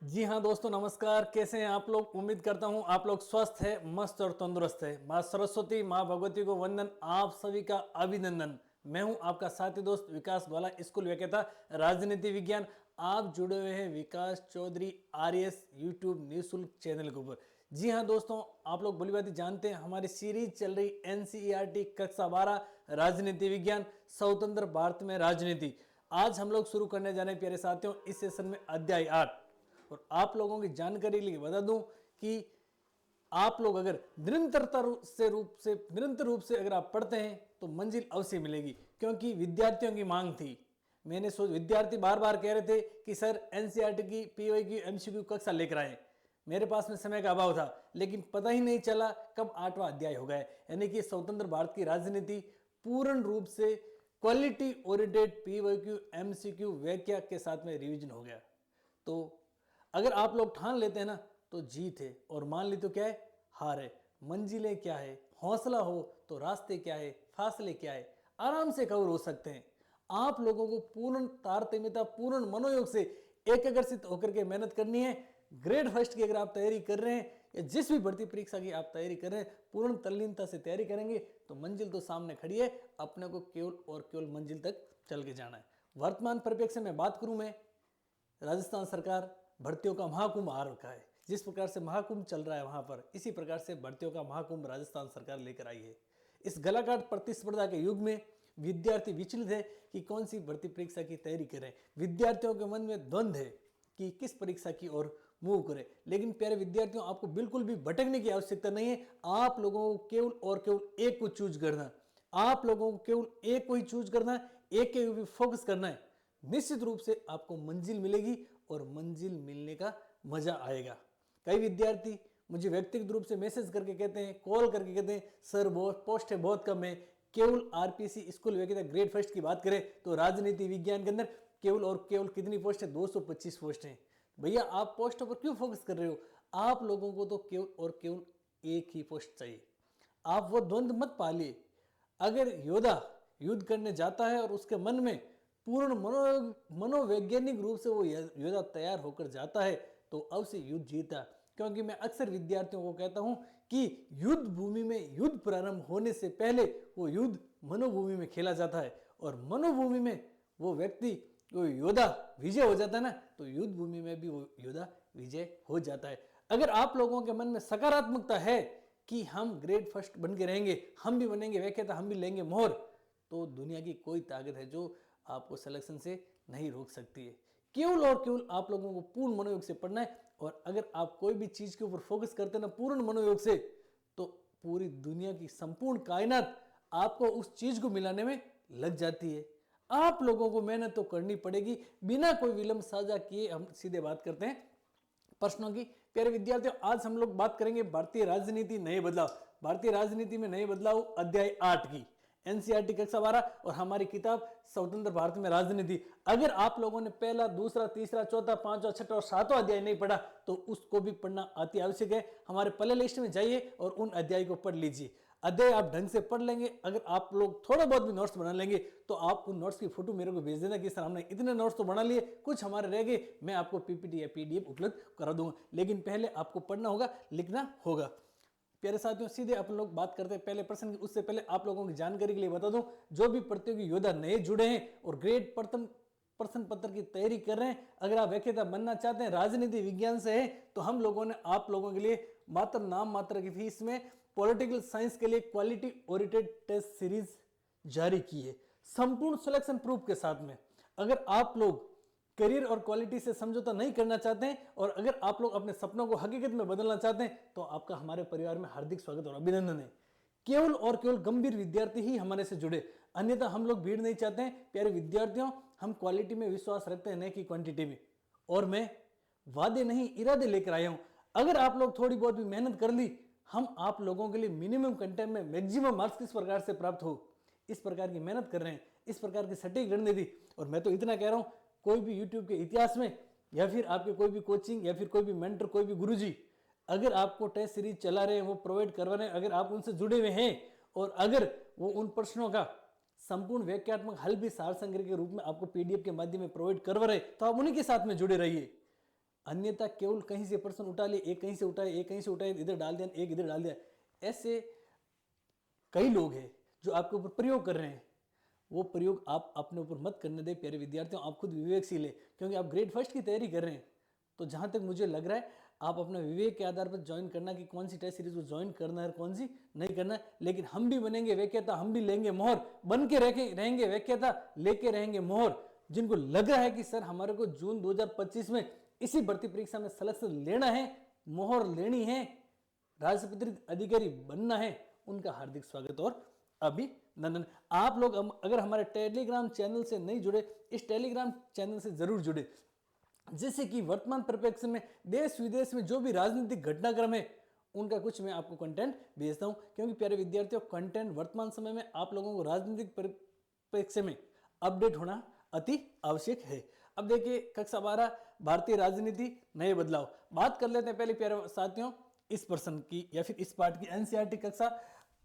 जी हाँ दोस्तों, नमस्कार। कैसे हैं आप लोग? उम्मीद करता हूँ आप लोग स्वस्थ है, मस्त और तंदुरुस्त है। माँ सरस्वती, माँ भगवती को वंदन, आप सभी का अभिनंदन। मैं हूँ आपका साथी दोस्त विकास ग्वाला, स्कूल व्याख्याता राजनीति विज्ञान। आप जुड़े हुए हैं विकास चौधरी आरएस यूट्यूब निःशुल्क चैनल के ऊपर। जी हाँ दोस्तों, आप लोग भली भांति जानते हैं हमारी सीरीज चल रही एनसीईआरटी कक्षा 12 राजनीति विज्ञान, स्वतंत्र भारत में राजनीति। आज हम लोग शुरू करने जा रहे हैं प्यारे साथियों इस सेशन में अध्याय 8। और आप लोगों की जानकारी के लिए बता दूं कि आप लोग अगर निरंतर रूप से अगर आप पढ़ते हैं तो मंजिल अवश्य मिलेगी, क्योंकि विद्यार्थियों की मांग थी। मैंने सोच विद्यार्थी बार बार कह रहे थे कि सर एनसीईआरटी की पीओई की एमसीक्यू कक्षा लेकर आए। मेरे पास में समय का अभाव था, लेकिन पता ही नहीं चला कब 8वां अध्याय हो गया। यानी कि स्वतंत्र भारत की राजनीति पूर्ण रूप से क्वालिटी ओरिएंटेड पीओक्यू एमसीक्यू व्याख्या के साथ में रिवीजन हो गया। तो अगर आप लोग ठान लेते हैं ना तो जीत है, और मान ली तो क्या है? हार है। मंजिलें क्या है? हौसला हो तो रास्ते क्या है? फासले क्या है? आराम से कवर हो सकते हैं। आप लोगों को पूर्ण तारतम्यता, पूर्ण मनोयोग से एकाग्रचित होकर के मेहनत करनी है। ग्रेड फर्स्ट की अगर आप तैयारी कर रहे हैं या जिस भी भर्ती परीक्षा की आप तैयारी कर रहे हैं, पूर्ण तल्लीनता से तैयारी करेंगे तो मंजिल तो सामने खड़ी है। अपने को केवल और केवल मंजिल तक चल के जाना है। वर्तमान परिप्रेक्ष्य में बात करूं मैं, राजस्थान सरकार भर्तियों का महाकुंभ आ रखा है। जिस प्रकार से महाकुंभ चल रहा है वहां पर, इसी प्रकार से भर्तियों का महाकुंभ राजस्थान सरकार लेकर आई है। इस गलाकाट प्रतिस्पर्धा के युग में विद्यार्थी विचलित है कि कौन सी भर्ती परीक्षा की तैयारी करें। विद्यार्थियों के मन में द्वंद्व है कि किस परीक्षा की ओर मूव करें। लेकिन प्यारे विद्यार्थियों, आपको बिल्कुल भी भटकने की आवश्यकता नहीं है। आप लोगों को केवल और केवल एक को चूज करना। आप लोगों को केवल एक को ही चूज करना है, एक के ऊपर फोकस करना है। निश्चित रूप से आपको मंजिल मिलेगी और मंजिल मिलने का मजा आएगा। कई विद्यार्थी मुझे व्यक्तिगत रूप से मैसेज करके कहते हैं, कॉल करके कहते हैं, सर बहुत पोस्ट है, बहुत कम है। केवल आरपीसी स्कूल वगैरह ग्रेड फर्स्ट की बात करें तो राजनीति विज्ञान के अंदर केवल और केवल कितनी पोस्ट है? 225 पोस्ट हैं। भैया आप पोस्टों पर क्यों फोकस कर रहे हो? आप लोगों को तो केवल और केवल एक ही पोस्ट चाहिए। आप वो द्वंद्व मत पालिए। अगर योद्धा युद्ध करने जाता है और उसके मन में पूर्ण मनोवैज्ञानिक रूप से वो योद्धा तैयार होकर जाता है तो अवश्य युद्ध जीता। क्योंकि मैं अक्सर विद्यार्थियों को कहता हूं कि युद्ध भूमि में युद्ध प्रारंभ होने से पहले वो युद्ध मनोभूमि में खेला जाता है, और मनोभूमि में वो व्यक्ति, वो योद्धा विजय हो जाता है ना, तो युद्ध भूमि में भी वो योद्धा विजय हो जाता है। अगर आप लोगों के मन में सकारात्मकता है कि हम ग्रेड फर्स्ट बन के रहेंगे, हम भी बनेंगे व्याख्याता, हम भी लेंगे मोहर, तो दुनिया की कोई ताकत है जो आपको सिलेक्शन से नहीं रोक सकती है। केवल और केवल आप लोगों को पूर्ण मनोयोग से पढ़ना है। और अगर आप कोई भी चीज के ऊपर फोकस करते हैं ना पूर्ण मनोयोग से, तो पूरी दुनिया की संपूर्ण कायनात आपको उस चीज को मिलाने में लग जाती है। आप लोगों को मेहनत तो करनी पड़ेगी। बिना कोई विलंब साझा किए हम सीधे बात करते हैं प्रश्नों की। प्यारे विद्यार्थियों, आज हम लोग बात करेंगे भारतीय राजनीति नए बदलाव, भारतीय राजनीति में नए बदलाव अध्याय 8 की, एनसीईआरटी कक्षा 12 और हमारी किताब स्वतंत्र भारत में राजनीति। अगर आप लोगों ने पहला, दूसरा, तीसरा, चौथा, पांचवा, छठा और सातवां अध्याय नहीं पढ़ा तो उसको भी पढ़ना अति आवश्यक है। हमारे प्ले लिस्ट में जाइए और उन अध्याय को पढ़ लीजिए। अध्याय आप ढंग से पढ़ लेंगे। अगर आप लोग थोड़ा बहुत भी नोट्स बना लेंगे तो आप उन नोट्स की फोटो मेरे को भेज देना कि सर हमने इतने नोट्स तो बना लिए, कुछ हमारे रह गए, मैं आपको पीपीटी या पीडीएफ उपलब्ध करा दूंगा। लेकिन पहले आपको पढ़ना होगा, लिखना होगा। प्यारे साथियों, सीधे अपन लोग बात करते हैं पहले प्रश्न की। उससे पहले आप लोगों की जानकारी के लिए बता दूं, जो भी प्रतियोगी योद्धा नए जुड़े हैं और ग्रेड प्रश्न पत्र की तैयारी कर रहे हैं, अगर आप व्याख्याता बनना चाहते हैं, राजनीति विज्ञान से है, तो हम लोगों ने आप लोगों के लिए मात्र नाम मात्र की फीस में पॉलिटिकल साइंस के लिए क्वालिटी ओरिएंटेड टेस्ट सीरीज जारी की है, संपूर्ण सिलेक्शन प्रूफ के साथ में। अगर आप लोग करियर और क्वालिटी से समझौता नहीं करना चाहते हैं और अगर आप लोग अपने सपनों को हकीकत में बदलना चाहते हैं, तो आपका हमारे परिवार में हार्दिक स्वागत और अभिनंदन है। केवल और केवल गंभीर विद्यार्थी ही हमारे से जुड़े, अन्यथा हम लोग भीड़ नहीं चाहते हैं। प्यारे विद्यार्थियों, हम क्वालिटी में विश्वास रखते हैं, न कि क्वांटिटी में। और मैं वादे नहीं इरादे लेकर आया हूं। अगर आप लोग थोड़ी बहुत भी मेहनत कर ली, हम आप लोगों के लिए मिनिमम कंटेंट में मैक्सिमम मार्क्स किस प्रकार से प्राप्त हो, इस प्रकार की मेहनत कर रहे हैं, इस प्रकार की सटीक रणनीति। और मैं तो इतना कह रहा हूं, कोई भी यूट्यूब के इतिहास में या फिर आपके कोई भी कोचिंग या फिर कोई भी मेंटर, कोई भी गुरुजी अगर आपको टेस्ट सीरीज चला रहे हैं, वो प्रोवाइड करवा रहे हैं, अगर आप उनसे जुड़े हुए हैं और अगर वो उन प्रश्नों का संपूर्ण व्याख्यात्मक हल भी सार संग्रह के रूप में आपको पीडीएफ के माध्यम में प्रोवाइड करवा रहे, तो आप उन्हीं के साथ में जुड़े रहिए। अन्यथा केवल कहीं से प्रश्न उठा लिए, एक कहीं से उठाए, एक कहीं से उठाए, इधर डाल दिया, एक इधर डाल दिया, ऐसे कई लोग हैं जो आपके ऊपर प्रयोग कर रहे हैं। वो प्रयोग आप अपने ऊपर मत करने दें प्यारे विद्यार्थियों, आप खुद विवेकशील है, क्योंकि आप ग्रेड फर्स्ट की तैयारी कर रहे हैं। तो जहाँ तक मुझे लग रहा है आप अपने विवेक के आधार पर ज्वाइन करना कि कौन सी टेस्ट सीरीज को ज्वाइन करना है और कौन सी नहीं करना है। लेकिन हम भी बनेंगे व्याख्याता, हम भी लेंगे मोहर, बन के रहेंगे व्याख्याता, लेके रहेंगे मोहर। जिनको लग रहा है कि सर हमारे को जून 2025 में इसी भर्ती परीक्षा में सिलेक्शन लेना है, मोहर लेनी है, राजपत्रित अधिकारी बनना है, उनका हार्दिक स्वागत और अभिनंदन। आप लोग अगर हमारे टेलीग्राम चैनल से नहीं जुड़े, इस टेलीग्राम चैनल से जरूर जुड़े, जैसे कि वर्तमान परिप्रेक्ष्य में देश विदेश में जो भी राजनीतिक घटनाक्रम है उनका कुछ मैं आपको कंटेंट भेजता हूं। क्योंकि प्यारे विद्यार्थियों, कंटेंट वर्तमान समय में आप लोगों को राजनीतिक परिप्रेक्ष्य में अपडेट होना अति आवश्यक है। अब देखिए कक्षा 12 भारतीय राजनीति नए बदलाव, बात कर लेते हैं पहले प्यारे साथियों इस प्रश्न की या फिर इस पाठ की। एनसीईआरटी कक्षा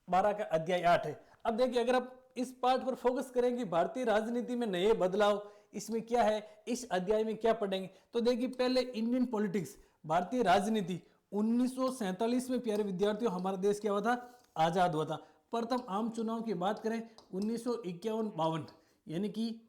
12 का अध्याय 8 है। अब देखिए अगर आप इस पाठ पर फोकस करेंगे भारतीय राजनीति में नए बदलाव, इसमें क्या है, इस अध्याय में क्या पढ़ेंगे, तो देखिए पहले इंडियन पॉलिटिक्स, भारतीय राजनीति। 1947 में प्यारे विद्यार्थियों हमारा देश क्या हुआ था, आजाद हुआ था। प्रथम आम चुनाव की बात करें 1951-52 यानी कि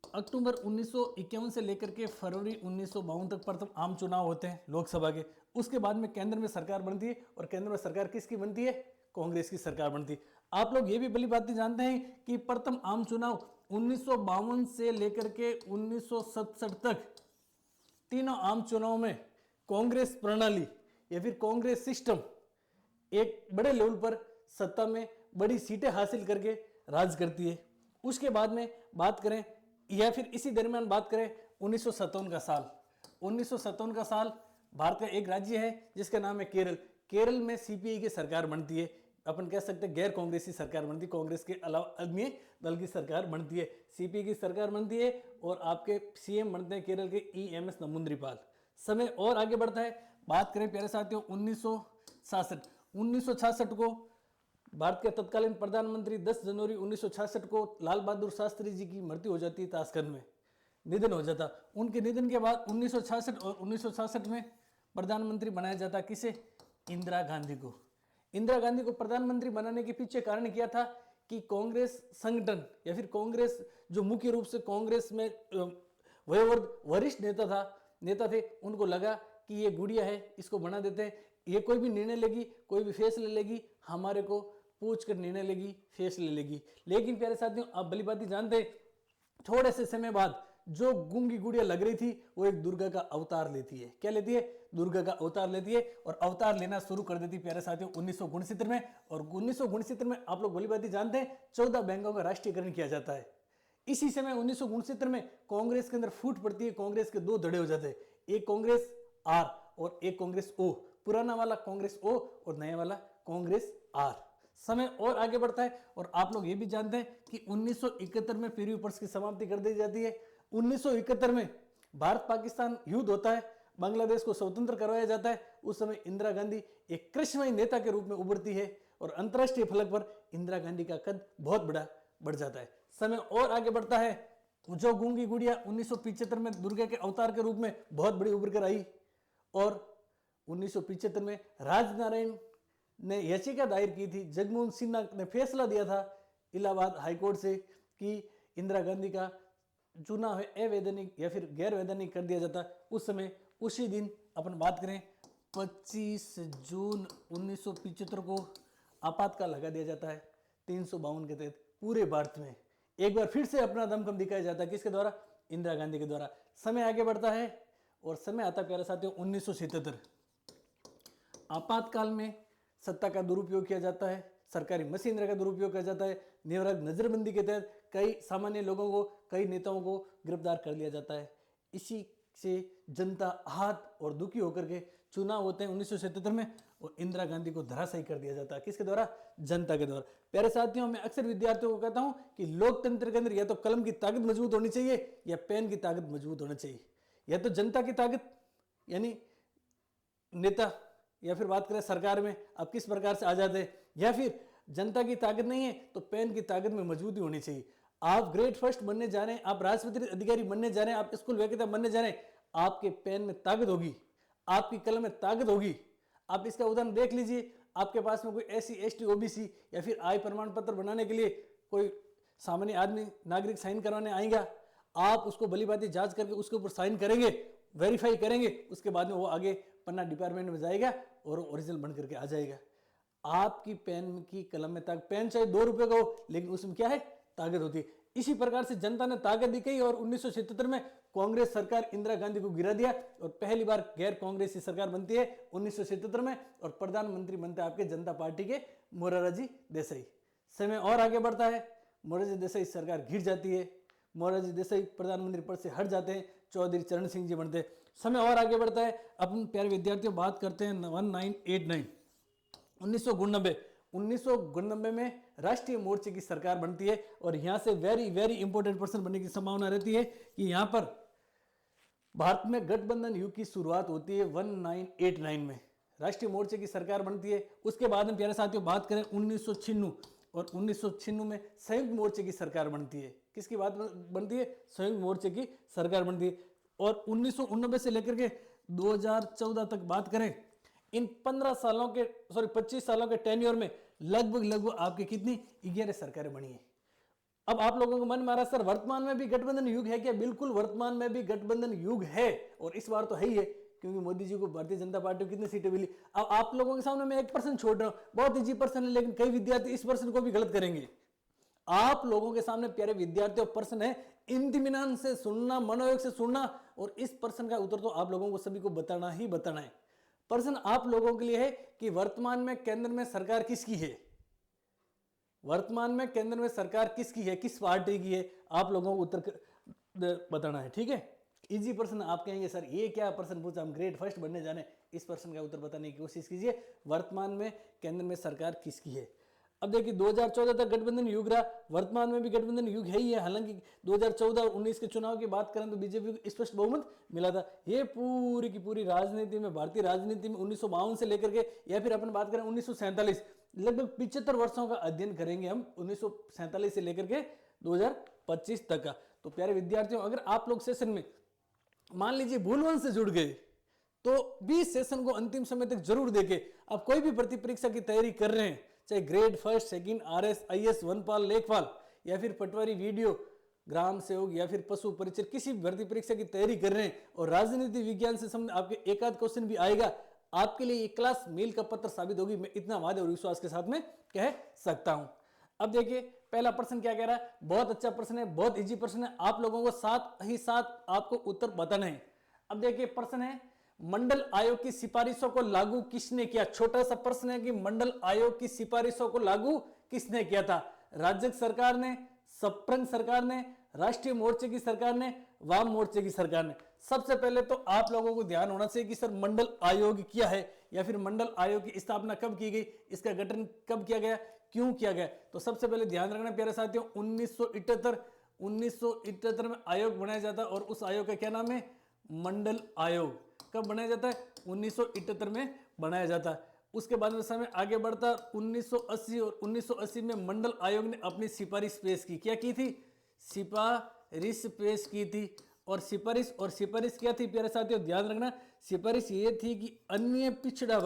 अक्टूबर 1951 से लेकर के फरवरी 1952 तक प्रथम आम चुनाव होते हैं लोकसभा के। उसके बाद में केंद्र में सरकार बनती है और केंद्र में सरकार किसकी बनती है, कांग्रेस की सरकार बनती है। आप लोग ये भी भली बात जानते हैं कि प्रथम आम चुनाव 1952 से लेकर के 1967 तक तीनों आम चुनाव में कांग्रेस प्रणाली या फिर कांग्रेस सिस्टम एक बड़े लेवल पर सत्ता में बड़ी सीटें हासिल करके राज करती है। उसके बाद में बात करें या फिर इसी दरमियान बात करें 1957 का साल। 1957 का साल भारत का एक राज्य है जिसका नाम है केरल। केरल में सीपीआई की सरकार बनती है, अपन कह सकते हैं गैर कांग्रेसी सरकार बनती है, कांग्रेस के अलावा अन्य दल की सरकार बनती है, सीपीआई की सरकार बनती है और आपके सीएम बनते हैं केरल के ईएमएस नंबूदिरीपाल। समय और आगे बढ़ता है, बात करें प्यारे साथियों 1966 को भारत के तत्कालीन प्रधानमंत्री 10 जनवरी 1966 को लाल बहादुर शास्त्री जी की मृत्यु हो जाती है, ताशकंद में निधन हो जाता। उनके निधन के बाद 1966 और 1966 में प्रधानमंत्री बनाया जाता किसे, इंदिरा गांधी को। इंदिरा गांधी को प्रधानमंत्री बनाने के पीछे कारण क्या था कि कांग्रेस संगठन या फिर कांग्रेस जो मुख्य रूप से कांग्रेस में वरिष्ठ नेता थे, उनको लगा कि ये गुड़िया है, इसको बना देते हैं, ये कोई भी निर्णय लेगी, कोई भी फैसले लेगी, हमारे को पूछ कर निर्णय लेगी, फैसले लेगी। लेकिन प्यारे साथियों आप भली बात जानते, थोड़े से समय बाद जो गूंगी गुड़िया लग रही थी वो एक दुर्गा का अवतार लेती है। क्या लेती है, दुर्गा का अवतार लेती है और अवतार लेना शुरू कर देती प्यारे साथियों 1969 में। और 1969 में आप लोग भली बात जानते हैं 14 बैंकों का राष्ट्रीयकरण किया जाता है। इसी समय 1969 में कांग्रेस के अंदर फूट पड़ती है, कांग्रेस के दो धड़े हो जाते हैं, एक कांग्रेस आर और एक कांग्रेस ओ। पुराना वाला कांग्रेस ओ और नया वाला कांग्रेस आर। समय और आगे बढ़ता है और आप लोग ये भी जानते हैं कि 1971 में पीरी पर्स की समाप्ति कर दी जाती है। 1971 में भारत पाकिस्तान युद्ध होता है, बांग्लादेश को स्वतंत्र करवाया जाता है। उस समय इंदिरा गांधी एक कृष्णमयी नेता के रूप में उभरती है और अंतरराष्ट्रीय फलक पर इंदिरा गांधी का कद बहुत बड़ा बढ़ जाता है। समय और आगे बढ़ता है, जो गूंगी गुड़िया 1975 में दुर्गा के अवतार के रूप में बहुत बड़ी उभर कर आई और 1975 में राजनारायण ने याचिका दायर की थी, जगमोहन सिन्हा ने फैसला दिया था इलाहाबाद हाईकोर्ट से कि इंदिरा गांधी का चुनाव अवैधानिक या फिर गैर वैधानिक कर दिया जाता। उस समय उसी दिन अपन बात करें 25 जून 1975 को आपातकाल लगा दिया जाता है 352 के तहत पूरे भारत में। एक बार फिर से अपना दमखम दिखाया जाता है, किसके द्वारा, इंदिरा गांधी के द्वारा। समय आगे बढ़ता है और समय आता है प्यारे साथियों 1977। आपातकाल में सत्ता का दुरुपयोग किया जाता है, सरकारी मशीनरी का दुरुपयोग किया जाता है, निवारक नजरबंदी के तहत कई सामान्य लोगों को, कई नेताओं को गिरफ्तार कर लिया जाता है। इसी से जनता आहत और दुखी होकर के चुनाव होते हैं 1977 में और इंदिरा गांधी को धराशायी कर दिया जाता है, किसके द्वारा, जनता के द्वारा। प्यारे साथियों मैं अक्सर विद्यार्थियों को कहता हूं कि लोकतंत्र के अंदर या तो कलम की ताकत मजबूत होनी चाहिए या पेन की ताकत मजबूत होनी चाहिए। या तो जनता की ताकत यानी नेता, या फिर बात करें सरकार में आप किस प्रकार से आजाद है, या फिर जनता की ताकत नहीं है तो पेन की ताकत में मजबूती होनी चाहिए। आप ग्रेड फर्स्ट बनने जा रहे हैं, आप राजपत्रित अधिकारी बनने जा रहे हैं, आप स्कूल व्याख्याता बनने जा रहे हैं, आपके पेन में ताकत होगी, आपकी कलम में ताकत होगी। आप इसका उदाहरण देख लीजिए, आपके पास में कोई SC ST OBC या फिर आय प्रमाण पत्र बनाने के लिए कोई सामान्य आदमी नागरिक साइन करवाने आएगा, आप उसको भली भांति जांच करके उसके ऊपर साइन करेंगे, वेरीफाई करेंगे, उसके बाद में वो आगे पन्ना डिपार्टमेंट में जाएगा और ओरिजिनल बन करके आ जाएगा। आपकी पेन की कलम में ताकत, पेन चाहे 2 रुपए का हो लेकिन उसमें क्या है, ताकत होती है। इसी प्रकार से जनता ने ताकत दिखाई और 1977 में कांग्रेस सरकार इंदिरा गांधी को गिरा दिया और पहली बार गैर कांग्रेसी सरकार बनती है 1977 में और प्रधानमंत्री बनते हैं आपके जनता पार्टी के मोरारजी देसाई। समय और आगे बढ़ता है, मोरारजी देसाई सरकार गिर जाती है, मोरारजी देसाई प्रधानमंत्री पद से हट जाते हैं, चौधरी चरण सिंह जी बनते हैं। समय और आगे बढ़ता है, अपन प्यारे विद्यार्थियों बात करते हैं 1989 1999 में राष्ट्रीय मोर्चे की सरकार बनती है और यहां से वेरी वेरी इंपॉर्टेंट पर्सन बनने की संभावना रहती है कि यहां पर भारत में गठबंधन युग की शुरुआत होती है 1989 में, राष्ट्रीय मोर्चे की सरकार बनती है। उसके बाद में प्यारे साथियों बात करें 1996 और 1996 में संयुक्त मोर्चे की सरकार बनती है। किसकी बात बनती है, संयुक्त मोर्चे की सरकार बनती है। और 1989 से लेकर के 2014 तक बात करें, इन 25 सालों के टेन्योर में लगभग आपकी कितनी 11 सरकारें बनी है। अब आप लोगों को मन में आ रहा सर वर्तमान में भी गठबंधन युग है क्या? बिल्कुल वर्तमान में भी गठबंधन युग है और इस बार तो है ही है, क्योंकि मोदी जी को भारतीय जनता पार्टी को कितनी सीटें मिली। अब आप लोगों के सामने मैं एक पर्सन छोड़ रहा हूं, बहुत इजी पर्सन है लेकिन कई विद्यार्थी इस पर्सन को भी गलत करेंगे। आप लोगों के सामने प्यारे विद्यार्थी और पर्सन है, इत्मीनान से सुनना, मनोयोग से सुनना और इस पर्सन का उत्तर तो आप लोगों को सभी को बताना ही बताना है। पर्सन आप लोगों के लिए है कि वर्तमान में केंद्र में सरकार किसकी है, वर्तमान में केंद्र में सरकार किसकी है, किस पार्टी की है, आप लोगों को उत्तर बताना है। ठीक है, इजी पर्सन। आप कहेंगे सर ये क्या पर्सन पूछा, हम ग्रेड फर्स्ट बनने जाने, इस पर्सन का उत्तर बताने की कोशिश कीजिए। वर्तमान में केंद्र में सरकार किसकी है। अब देखिए 2014 तक गठबंधन युग रहा, वर्तमान में भी गठबंधन युग है ही है। हालांकि 2014 और 19 के चुनाव की बात करें तो बीजेपी को स्पष्ट बहुमत मिला था। ये पूरी की पूरी राजनीति में, भारतीय राजनीति में 1952 से लेकर के या फिर अपन बात करें 1947, लगभग 75 वर्षों का अध्ययन करेंगे हम 1947 से लेकर के 2025 तक का। तो प्यारे विद्यार्थियों, अगर आप लोग सेशन में मान लीजिए भूलवंश से जुड़ गए तो 20 सेशन को अंतिम समय तक जरूर देखें। आप कोई भी भर्ती परीक्षा की तैयारी कर रहे हैं, चाहे grade first, second, RS, IS, वनपाल, लेखपाल या फिर पटवारी, वीडियो, ग्राम सेवक या फिर पशु परिचर, किसी भी भर्ती परीक्षा की तैयारी कर रहे हैं और राजनीति विज्ञान से संबंधित आपके एक आध क्वेश्चन भी आएगा, आपके लिए ये क्लास मील का पत्र साबित होगी। मैं इतना वादे और विश्वास के साथ में कह सकता हूं। अब देखिए पहला प्रश्न क्या कह रहा है, बहुत अच्छा प्रश्न है, बहुत इजी प्रश्न है, आप लोगों को साथ ही साथ आपको उत्तर बताना है। अब देखिए प्रश्न है, मंडल आयोग की सिफारिशों को लागू किसने किया। छोटा सा प्रश्न है कि मंडल आयोग की सिफारिशों को लागू किसने किया था। राज्य सरकार ने, सप्रेम सरकार ने, राष्ट्रीय मोर्चे की सरकार ने, वाम मोर्चे की सरकार ने। सबसे पहले तो आप लोगों को ध्यान होना चाहिए कि सर मंडल आयोग क्या है या फिर मंडल आयोग की स्थापना कब की गई, इसका गठन कब किया गया, क्यों किया गया। तो सबसे पहले ध्यान रखना प्यारे साथियों, 1978 में आयोग बनाया जाता है और उस आयोग का क्या नाम है, मंडल आयोग। कब बनाया जाता है, 1978 में बनाया जाता है। उसके बाद में समय आगे बढ़ता 1980 और 1980 में मंडल आयोग ने अपनी सिफारिश पेश की। क्या की थी, सिफारिश पेश की थी। और सिफारिश क्या थी प्यारे साथियों, ध्यान रखना, सिफारिश ये थी कि अन्य पिछड़ा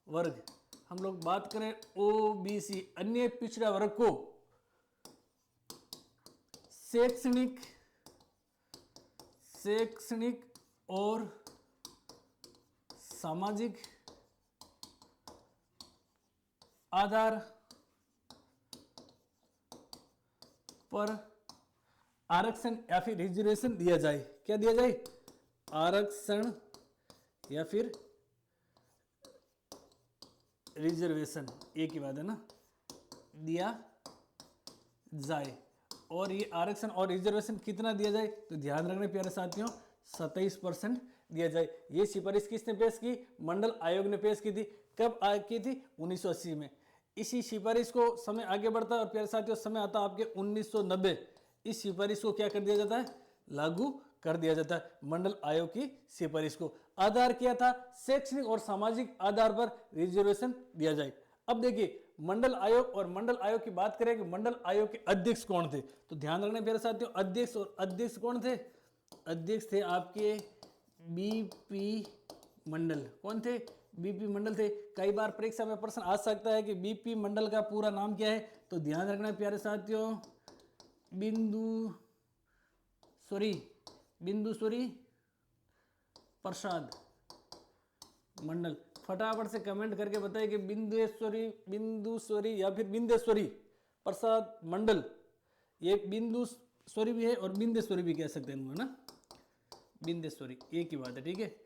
वर्ग, हम लोग बात करें OBC, अन्य पिछड़ा वर्ग को शैक्षणिक और सामाजिक आधार पर आरक्षण या फिर रिजर्वेशन दिया जाए। क्या दिया जाए, आरक्षण या फिर रिजर्वेशन, एक ही बात है ना, दिया जाए। और ये आरक्षण और रिजर्वेशन कितना दिया जाए, तो ध्यान रखना प्यारे साथियों 27% दिया जाए। ये सिफारिश किसने पेश की, मंडल आयोग ने पेश की थी। कब की थी, 1980 में। इसी सिफारिश को समय आगे बढ़ता है और प्यारे साथियों समय आता है आपके 1990। इस सिफारिश को क्या कर दिया जाता है, लागू कर दिया जाता है। मंडल आयोग की सिफारिश को आधार किया था शैक्षणिक और सामाजिक आधार पर रिजर्वेशन दिया जाए। अब देखिए मंडल आयोग, और मंडल आयोग की बात करें कि मंडल आयोग के अध्यक्ष कौन थे, तो ध्यान रखना प्यारे साथियों, अध्यक्ष, और अध्यक्ष कौन थे, अध्यक्ष थे आपके बीपी मंडल। कौन थे, बीपी मंडल थे। कई बार परीक्षा में प्रश्न आ सकता है कि बीपी मंडल का पूरा नाम क्या है, तो ध्यान रखना प्यारे साथियों, बिंदुश्री प्रसाद मंडल। फटाफट से कमेंट करके बताइए कि बिंदुश्री या फिर बिंदेश्वरी प्रसाद मंडल। ये बिंदुश्वरी भी है और बिंदेश्वरी भी कह सकते हैं इनको, है ना, बिंदेश्वरी, एक ही बात है, ठीक है।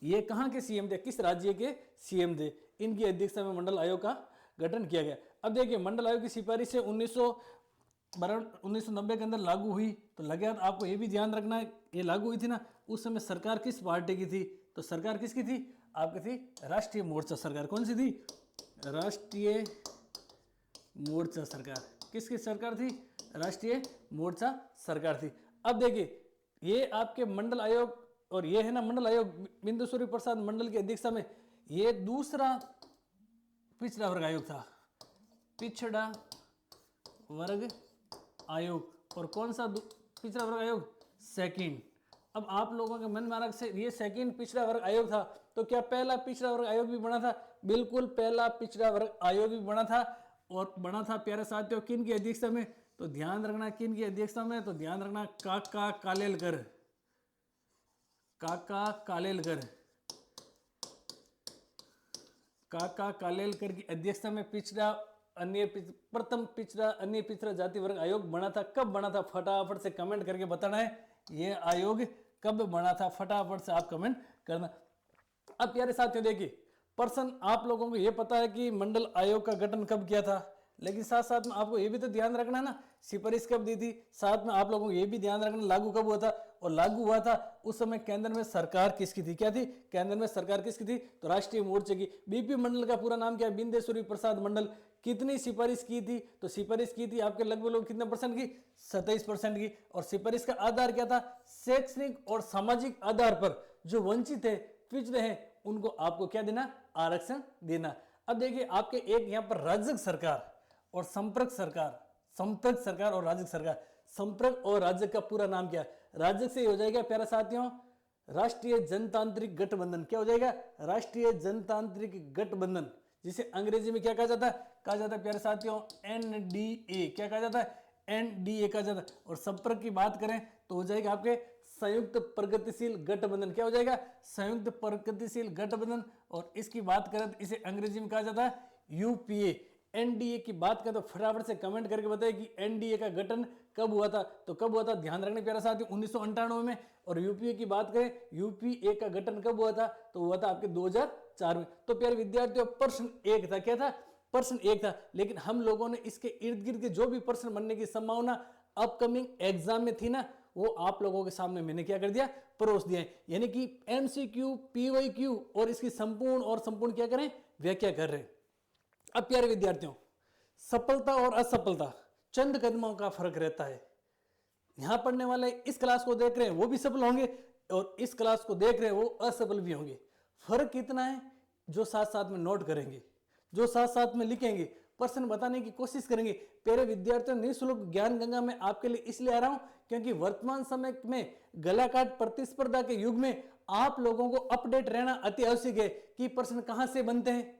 ये कहाँ के सीएम थे, किस राज्य के सीएम थे, इनकी अध्यक्षता में मंडल आयोग का गठन किया गया। अब देखिए मंडल आयोग की सिफारिश से 1990 के अंदर लागू हुई, तो लगे आपको ये भी ध्यान रखना है, ये लागू हुई थी ना, उस समय सरकार किस पार्टी की थी, तो सरकार किसकी थी, आपकी थी राष्ट्रीय मोर्चा सरकार। कौन सी थी, राष्ट्रीय मोर्चा सरकार। किसकी सरकार थी, राष्ट्रीय मोर्चा सरकार थी। अब देखिए ये आपके मंडल आयोग, और ये है ना मंडल आयोग, बिंदुश्री प्रसाद मंडल की अध्यक्षता में, ये दूसरा पिछड़ा वर्ग आयोग था, पिछड़ा वर्ग आयोग। और कौन सा पिछड़ा वर्ग आयोग, सेकंड। अब आप लोगों के मन में आ रहा है ये सेकंड पिछड़ा वर्ग आयोग था, तो क्या पहला पिछड़ा वर्ग आयोग भी बना था, बिल्कुल पहला पिछड़ा वर्ग आयोग भी बना था, और बना था प्यारे साथियों किन की अध्यक्षता में, तो ध्यान रखना किन की अध्यक्षता में, तो ध्यान रखना काका कालेलकर, काका कालेलकर, काका कालेलकर की अध्यक्षता में प्रथम पिछड़ा अन्य पिछड़ा जाति वर्ग आयोग बना था। कब बना था, फटाफट से कमेंट करके बताना है, ये आयोग कब बना था, फटाफट से आप कमेंट करना। अब प्यारे साथियों देखिए प्रश्न आप लोगों को ये पता है कि मंडल आयोग का गठन कब किया था, लेकिन साथ साथ में आपको ये भी तो ध्यान रखना है ना सिफारिश कब दी थी, साथ में आप लोगों को ये भी ध्यान रखना लागू कब हुआ था, और लागू हुआ था उस समय केंद्र में सरकार किसकी थी, क्या थी, केंद्र में सरकार किसकी थी, तो राष्ट्रीय मोर्चे की। बीपी मंडल का पूरा नाम क्या है, बिंदेश्वरी प्रसाद मंडल। कितनी सिफारिश की थी, तो सिफारिश की थी आपके लगभग कितने परसेंट की, 27% की। और सिफारिश का आधार क्या था, शैक्षणिक और सामाजिक आधार पर जो वंचित है, पिछड़े हैं, उनको आपको क्या देना, आरक्षण देना। अब देखिए आपके एक यहाँ पर राज्य सरकार और संपर्क सरकार, संपर्क सरकार और राज्य सरकार। संपर्क और राज्य का पूरा नाम क्या है, राज्य से हो जाएगा प्यारा साथियों राष्ट्रीय जनतांत्रिक गठबंधन। क्या हो जाएगा, राष्ट्रीय जनतांत्रिक गठबंधन, जिसे अंग्रेजी में क्या कहा जाता है, कहा जाता है प्यारे साथियों एनडीए। क्या कहा जाता है, एनडीए कहा जाता है। और संपर्क की बात करें तो हो जाएगा आपके संयुक्त प्रगतिशील गठबंधन। क्या हो जाएगा, संयुक्त प्रगतिशील गठबंधन। और इसकी बात करें तो इसे अंग्रेजी में कहा जाता है यूपीए। एनडीए की बात करें तो फटाफट से कमेंट करके बताइए कि एनडीए का गठन कब हुआ था, तो कब हुआ था, ध्यान रखने प्यारा साथियों 1998 में। और यूपीए की बात करें, यूपीए का गठन कब हुआ था, तो हुआ था आपके 2004 में। तो प्यारे विद्यार्थियों प्रश्न एक था, क्या था, प्रश्न एक था। लेकिन हम लोगों ने इसके इर्द गिर्द के जो भी प्रश्न बनने की संभावना अपकमिंग एग्जाम में थी ना, वो आप लोगों के सामने मैंने क्या कर दिया, परोस दिया है। यानी कि एमसीक्यू, पीवाईक्यू और इसकी संपूर्ण क्या करें, व्याख्या कर रहे हैं। अब प्यारे विद्यार्थियों सफलता और असफलता चंद कदमों का फर्क रहता है। यहां पढ़ने वाले इस क्लास को देख रहे हैं वो भी सफल होंगे, और इस क्लास को देख रहे हैं वो असफल भी होंगे। फर्क कितना है, जो साथ साथ में नोट करेंगे, जो साथ साथ में लिखेंगे, प्रश्न बताने की कोशिश करेंगे। प्यारे विद्यार्थियों निःशुल्क ज्ञान गंगा में आपके लिए इसलिए आ रहा हूं क्योंकि वर्तमान समय में गलाकाट प्रतिस्पर्धा के युग में आप लोगों को अपडेट रहना अति आवश्यक है कि प्रश्न कहां से बनते हैं।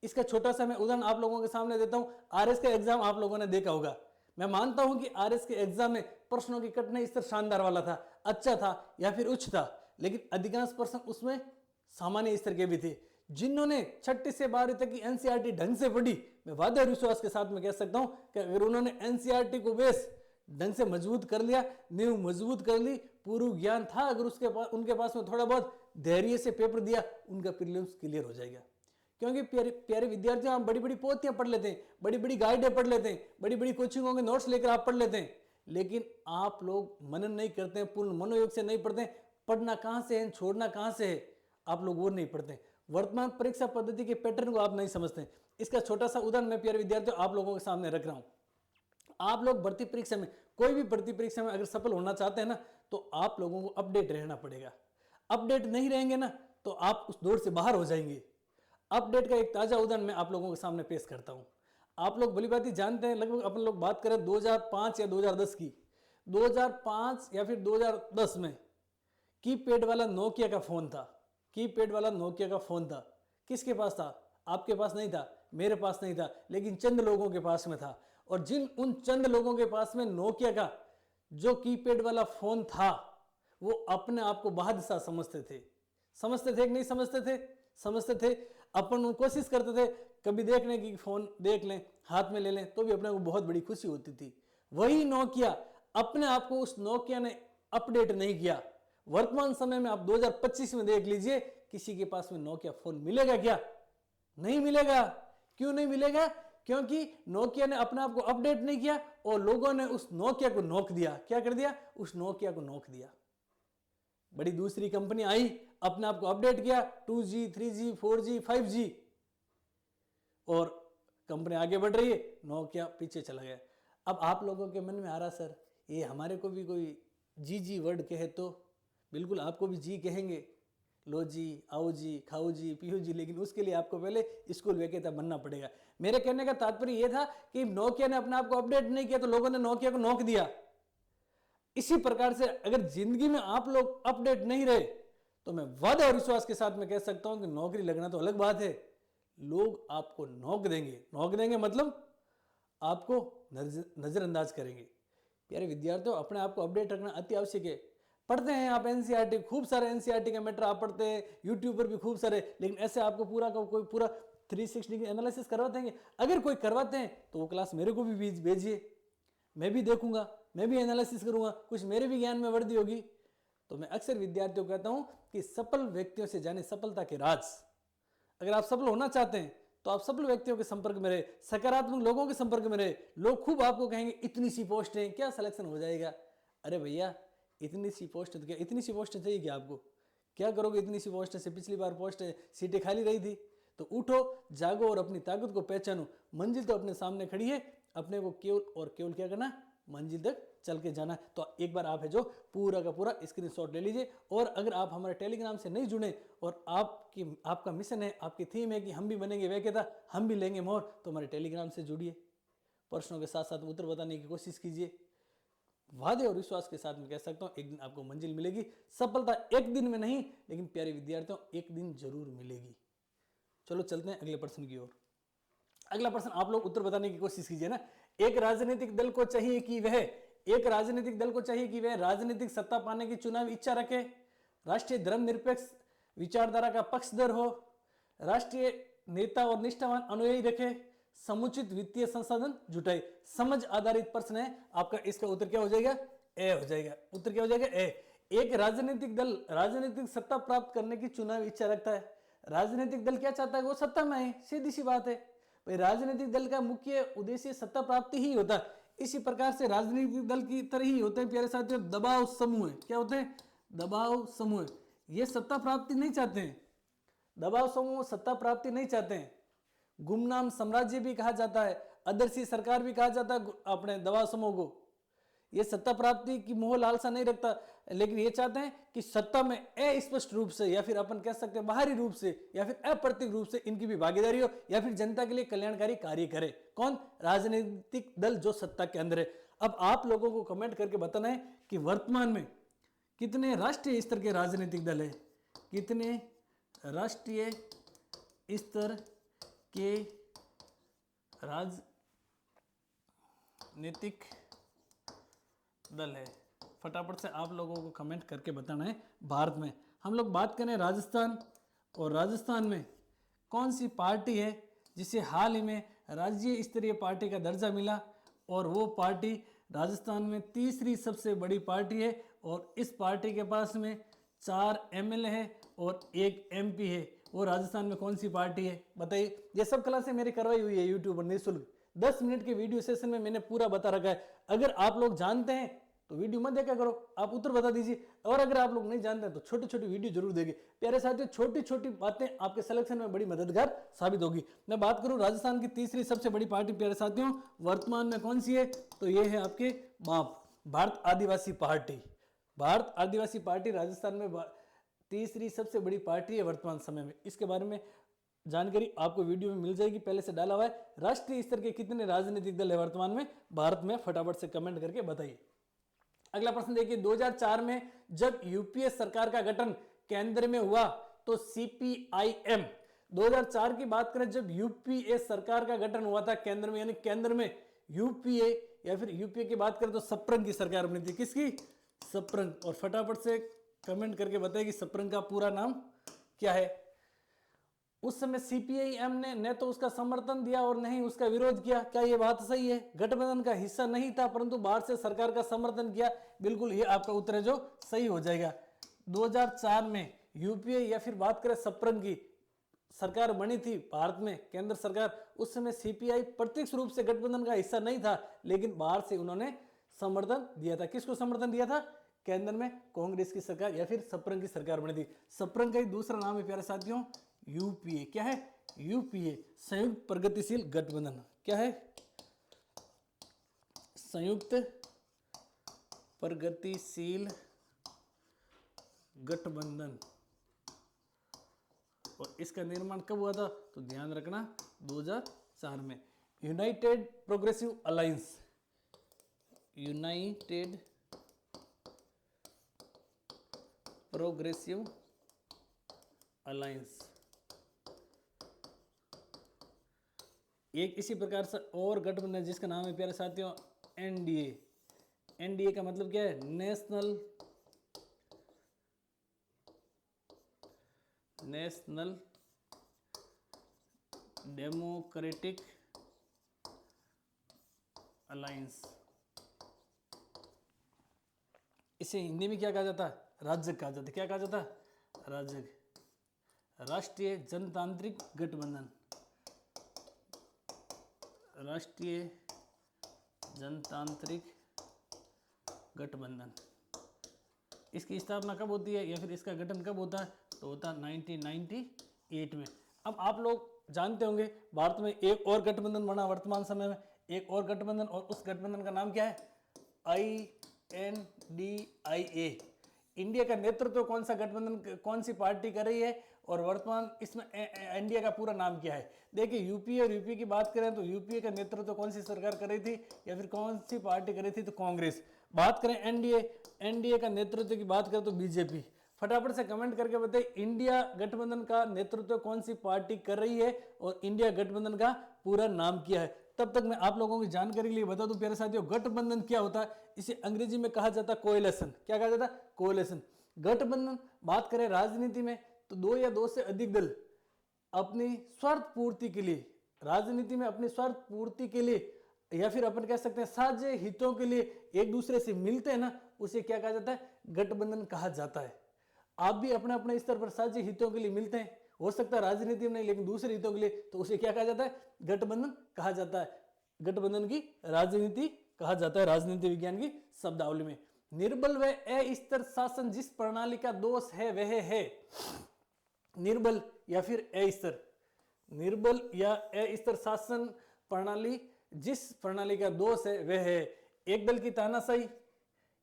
इसका छोटा सा मैं उदाहरण आप लोगों के सामने देता हूं। आरएस का एग्जाम आप लोगों ने देखा होगा। मैं मानता हूं कि आरएस के एग्जाम में प्रश्नों की कठिनाई स्तर शानदार वाला था, अच्छा था या फिर उच्च था, लेकिन अधिकांश प्रश्न उसमें सामान्य स्तर के भी थे। जिन्होंने 6ठी से 12वीं तक की एनसीईआरटी ढंग से पढ़ी, मैं वादा विश्वास के साथ में कह सकता हूं कि अगर उन्होंने एनसीईआरटी को बेस ढंग से मजबूत कर लिया, नींव मजबूत कर ली, पूर्व ज्ञान था, अगर उनके पास में थोड़ा बहुत धैर्य से पेपर दिया, उनका प्रीलिम्स क्लियर हो जाएगा। क्योंकि प्यारे विद्यार्थियों आप बड़ी बड़ी पोथियां पढ़ लेते हैं, बड़ी बड़ी गाइडें पढ़ लेते हैं, बड़ी बड़ी कोचिंगों के नोट्स लेकर आप पढ़ लेते हैं, लेकिन आप लोग मनन नहीं करते हैं, पूर्ण मनोयोग से नहीं पढ़ते हैं। पढ़ना कहां से है, छोड़ना कहां से है, आप लोग वो नहीं पढ़ते। वर्तमान परीक्षा पद्धति के पैटर्न को आप नहीं समझते। इसका छोटा सा उदाहरण मैं प्यारे विद्यार्थियों आप लोगों के सामने रख रहा हूं। आप लोग भर्ती परीक्षा में, कोई भी भर्ती परीक्षा में अगर सफल होना चाहते हैं ना, तो आप लोगों को अपडेट रहना पड़ेगा। अपडेट नहीं रहेंगे ना, तो आप उस दौड़ से बाहर हो जाएंगे। अपडेट का एक ताजा उदाहरण मैं आप लोगों के सामने पेश करता हूं। आप लोग भली भांति जानते हैं, लगभग अपन लोग बात करें 2005 या 2010 की, 2005 या फिर 2010 में कीपैड वाला नोकिया का फोन था। कीपैड वाला नोकिया का फोन था। किसके पास था? आपके पास नहीं था, मेरे पास नहीं था, लेकिन चंद लोगों के पास में था। और जिन उन चंद लोगों के पास में नोकिया का जो कीपैड वाला फोन था, वो अपने आप को बादशाह समझते थे। समझते थे कि नहीं समझते थे? समझते थे। अपन कोशिश करते थे कभी देखने की, फोन देख लें, हाथ में ले लें, तो भी अपने को बहुत बड़ी खुशी होती थी। वही नोकिया, अपने आप को उस नोकिया ने अपडेट नहीं किया। वर्तमान समय में आप 2025 में देख लीजिए, किसी के पास में नोकिया फोन मिलेगा क्या? नहीं मिलेगा। क्यों नहीं मिलेगा? क्योंकि नोकिया ने अपने आप को अपडेट नहीं किया और लोगों ने उस नोकिया को नोक दिया। क्या कर दिया? उस नोकिया को नोक दिया। बड़ी दूसरी कंपनी आई, अपने आप को अपडेट किया, 2G, 3G, 4G, 5G, और कंपनी आगे बढ़ रही है, नोकिया पीछे चला गया। अब आप लोगों के मन में आ रहा, सर ये हमारे को भी कोई जी वर्ड कहे तो बिल्कुल आपको भी जी कहेंगे, लो जी, आओ जी, खाओ जी, पियो जी, लेकिन उसके लिए आपको पहले स्कूल विक्रेता बनना पड़ेगा। मेरे कहने का तात्पर्य यह था कि नोकिया ने अपने आप को अपडेट नहीं किया तो लोगों ने नोकिया को नोक दिया। इसी प्रकार से अगर जिंदगी में आप लोग अपडेट नहीं रहे तो मैं वादा और विश्वास के साथ में कह सकता हूं कि नौकरी लगना तो अलग बात है, लोग आपको नोक देंगे। नोक देंगे मतलब आपको नजरअंदाज करेंगे। प्यारे विद्यार्थियों, अपने आप को अपडेट रखना अति आवश्यक है। पढ़ते हैं आप एनसीईआरटी, खूब सारे एनसीईआरटी का मैटर आप पढ़ते हैं, यूट्यूब पर भी खूब सारे, लेकिन ऐसे आपको कोई पूरा 360 डिग्री एनालिसिस करवाते हैं? अगर कोई करवाते हैं तो वो क्लास मेरे को भी भेजिए, मैं भी देखूंगा, मैं भी एनालिसिस करूंगा, कुछ मेरे भी ज्ञान में वृद्धि होगी। तो मैं अक्सर विद्यार्थियों को कहता हूं कि सफल व्यक्तियों से जाने सफलता के राज। अगर आप सफल होना चाहते हैं तो आप सफल व्यक्तियों के संपर्क में रहे, सकारात्मक लोगों के संपर्क में रहे। लोग खूब आपको कहेंगे इतनी सी पोस्ट है, क्या सिलेक्शन हो जाएगा? अरे भैया, इतनी सी पोस्ट है तो क्या इतनी सी पोस्ट चाहिए क्या आपको? क्या करोगे इतनी सी पोस्ट से? पिछली बार पोस्ट सीटें खाली रही थी। तो उठो, जागो और अपनी ताकत को पहचानो। मंजिल तो अपने सामने खड़ी है, अपने को केवल और केवल क्या करना? मंजिल तक चल के जाना। तो एक बार आप है जो पूरा का पूरा स्क्रीनशॉट ले लीजिए। और अगर आप हमारे टेलीग्राम से नहीं जुड़े और आपका मिशन है, आपकी थीम है कि हम भी बनेंगे विक्रेता, हम भी लेंगे मोहर, तो हमारे टेलीग्राम से जुड़िए। प्रश्नों के साथ साथ उत्तर बताने की कोशिश कीजिए। वादे और विश्वास के साथ मैं कह सकता हूँ एक दिन आपको मंजिल मिलेगी। सफलता एक दिन में नहीं, लेकिन प्यारे विद्यार्थियों एक दिन जरूर मिलेगी। चलो चलते हैं अगले प्रश्न की ओर। अगला प्रश्न आप लोग उत्तर बताने की कोशिश कीजिए ना। एक राजनीतिक दल को चाहिए कि वह राजनीतिक सत्ता पाने की चुनावी इच्छा रखे, राष्ट्रीय धर्मनिरपेक्ष विचारधारा का पक्षधर हो, राष्ट्रीय नेता और निष्ठावान अनुयायी रखे, समुचित वित्तीय संसाधन जुटाए। समझ आधारित प्रश्न है आपका। इसका उत्तर क्या हो जाएगा? ए हो जाएगा। उत्तर क्या हो जाएगा? ए। एक राजनीतिक दल राजनीतिक सत्ता प्राप्त करने की चुनावी इच्छा रखता है। राजनीतिक दल क्या चाहता है? वो सत्ता में आए, सीधी सी बात है भाई। राजनीतिक दल का मुख्य उद्देश्य सत्ता प्राप्ति ही होता है। इसी प्रकार से राजनीतिक दल की तरह ही होते हैं प्यारे साथियों दबाव समूह। क्या होते हैं? दबाव समूह। ये सत्ता प्राप्ति नहीं चाहते हैं। दबाव समूह सत्ता प्राप्ति नहीं चाहते हैं। गुमनाम साम्राज्य भी कहा जाता है, आदर्शी सरकार भी कहा जाता है अपने दबाव समूह को। ये सत्ता प्राप्ति की मोह लालसा नहीं रखता, लेकिन ये चाहते हैं कि सत्ता में अस्पष्ट रूप से या फिर अपन कह सकते हैं बाहरी रूप से या फिर अप्रत्यक्ष रूप से इनकी भी भागीदारी हो या फिर जनता के लिए कल्याणकारी कार्य करे। कौन? राजनीतिक दल जो सत्ता के अंदर है। अब आप लोगों को कमेंट करके बताना है कि वर्तमान में कितने राष्ट्रीय स्तर के राजनीतिक दल है, कितने राष्ट्रीय स्तर के राजनीतिक दल है। फटाफट से आप लोगों को कमेंट करके बताना है। भारत में हम लोग बात करें राजस्थान, और राजस्थान में कौन सी पार्टी है जिसे हाल ही में राज्य स्तरीय पार्टी का दर्जा मिला, और वो पार्टी राजस्थान में तीसरी सबसे बड़ी पार्टी है, और इस पार्टी के पास में 4 MLA है और 1 MP है। वो राजस्थान में कौन सी पार्टी है? बताइए। ये सब क्लासें मेरी करवाई हुई है यूट्यूब पर निःशुल्क। 10 मिनट के वीडियो सेशन में मैंने पूरा बता रखा है। अगर आप लोग जानते हैं तो वीडियो मत देखा करो, आप उत्तर बता दीजिए। और अगर आप लोग नहीं जानते हैं तो छोटी छोटी वीडियो जरूर देखिए। प्यारे साथियों, छोटी छोटी बातें आपके सिलेक्शन में बड़ी मददगार साबित होगी। मैं बात करूं राजस्थान की तीसरी सबसे बड़ी पार्टी प्यारे साथियों वर्तमान में कौन सी है, तो ये है आपके बाप, भारत आदिवासी पार्टी। भारत आदिवासी पार्टी राजस्थान में तीसरी सबसे बड़ी पार्टी है वर्तमान समय में। इसके बारे में जानकारी आपको वीडियो में मिल जाएगी, पहले से डाला हुआ है। राष्ट्रीय स्तर के कितने राजनीतिक दल है वर्तमान में भारत में, फटाफट से कमेंट करके बताइए। अगला प्रश्न देखिए, 2004 में जब यूपीए सरकार का गठन केंद्र में हुआ तो सीपीआईएम, 2004 की बात करें जब यूपीए सरकार का गठन हुआ था केंद्र में, यानी केंद्र में यूपीए या फिर यूपीए की बात करें तो सप्रंग की सरकार बनी थी। किसकी? सप्रंग। और फटाफट से कमेंट करके बताइए कि सप्रंग का पूरा नाम क्या है। उस समय सीपीआईएम ने न तो उसका समर्थन दिया और नहीं उसका विरोध किया। क्या ये बात सही है? गठबंधन का हिस्सा नहीं था परंतु बाहर से सरकार का समर्थन किया। बिल्कुल, ये आपका उत्तर है जो सही हो जाएगा। 2004 में यूपीए या फिर बात करें सप्रंग की सरकार बनी थी भारत में, केंद्र सरकार, उस समय सीपीआई प्रत्यक्ष रूप से गठबंधन का हिस्सा नहीं था, लेकिन बाहर से उन्होंने समर्थन दिया था। किसको समर्थन दिया था? केंद्र में कांग्रेस की सरकार या फिर सप्रंग की सरकार बनी थी। सप्रंग का ही दूसरा नाम है प्यारे साथियों यूपीए। क्या है? यूपीए, संयुक्त प्रगतिशील गठबंधन। क्या है? संयुक्त प्रगतिशील गठबंधन। और इसका निर्माण कब हुआ था? तो ध्यान रखना 2004 में। United progressive alliance, United progressive alliance, एक इसी प्रकार से और गठबंधन जिसका नाम है प्यारे साथियों एनडीए। एनडीए का मतलब क्या है? National democratic alliance. इसे हिंदी में क्या कहा जाता है? राजग कहा जाता है। क्या कहा जाता है? राजग, राष्ट्रीय जनतांत्रिक गठबंधन, राष्ट्रीय जनतांत्रिक गठबंधन। इसकी स्थापना कब होती है या फिर इसका गठन कब होता है? तो होता है 1998 में। अब आप लोग जानते होंगे भारत में एक और गठबंधन बना वर्तमान समय में, एक और गठबंधन, और उस गठबंधन का नाम क्या है? INDIA। इंडिया का नेतृत्व कौन सा गठबंधन, कौन सी पार्टी कर रही है और वर्तमान इसमें इंडिया का पूरा नाम क्या है? देखिए यूपीए और यूपी की बात करें तो यूपीए का नेतृत्व कौन सी सरकार कर रही थी या फिर कौन सी पार्टी कर रही थी? तो कांग्रेस। बात करें एनडीए का नेतृत्व की बात करें तो बीजेपी। फटाफट से कमेंट करके बताइए इंडिया गठबंधन का नेतृत्व कौन सी पार्टी कर रही है और इंडिया गठबंधन का पूरा नाम क्या है। तब तक मैं आप लोगों की जानकारी के लिए बता दूं प्यारे साथियों, गठबंधन क्या होता है? इसे अंग्रेजी में कहा जाता है कोएलिशन। क्या कहा जाता है? कोएलिशन। गठबंधन बात करें राजनीति में तो दो या दो से अधिक दल अपनी स्वार्थ पूर्ति के लिए, राजनीति में अपनी स्वार्थ पूर्ति के लिए या फिर अपन कह सकते हैं साझे हितों के लिए एक दूसरे से मिलते हैं ना, उसे क्या कहा जाता है? गठबंधन कहा जाता है। आप भी अपने अपने स्तर पर साझे हितों के लिए मिलते हैं, हो सकता है राजनीति में नहीं लेकिन दूसरे हितों के लिए, तो उसे क्या कहा जाता है? गठबंधन कहा जाता है। गठबंधन की राजनीति कहा जाता है राजनीति विज्ञान की शब्दावली में। निर्बल व अस्थिर शासन जिस प्रणाली का दोष है वह है निर्बल या फिर अस्थिर। निर्बल या अस्थिर शासन प्रणाली जिस प्रणाली का दोष है वह है एक दल की तानाशाही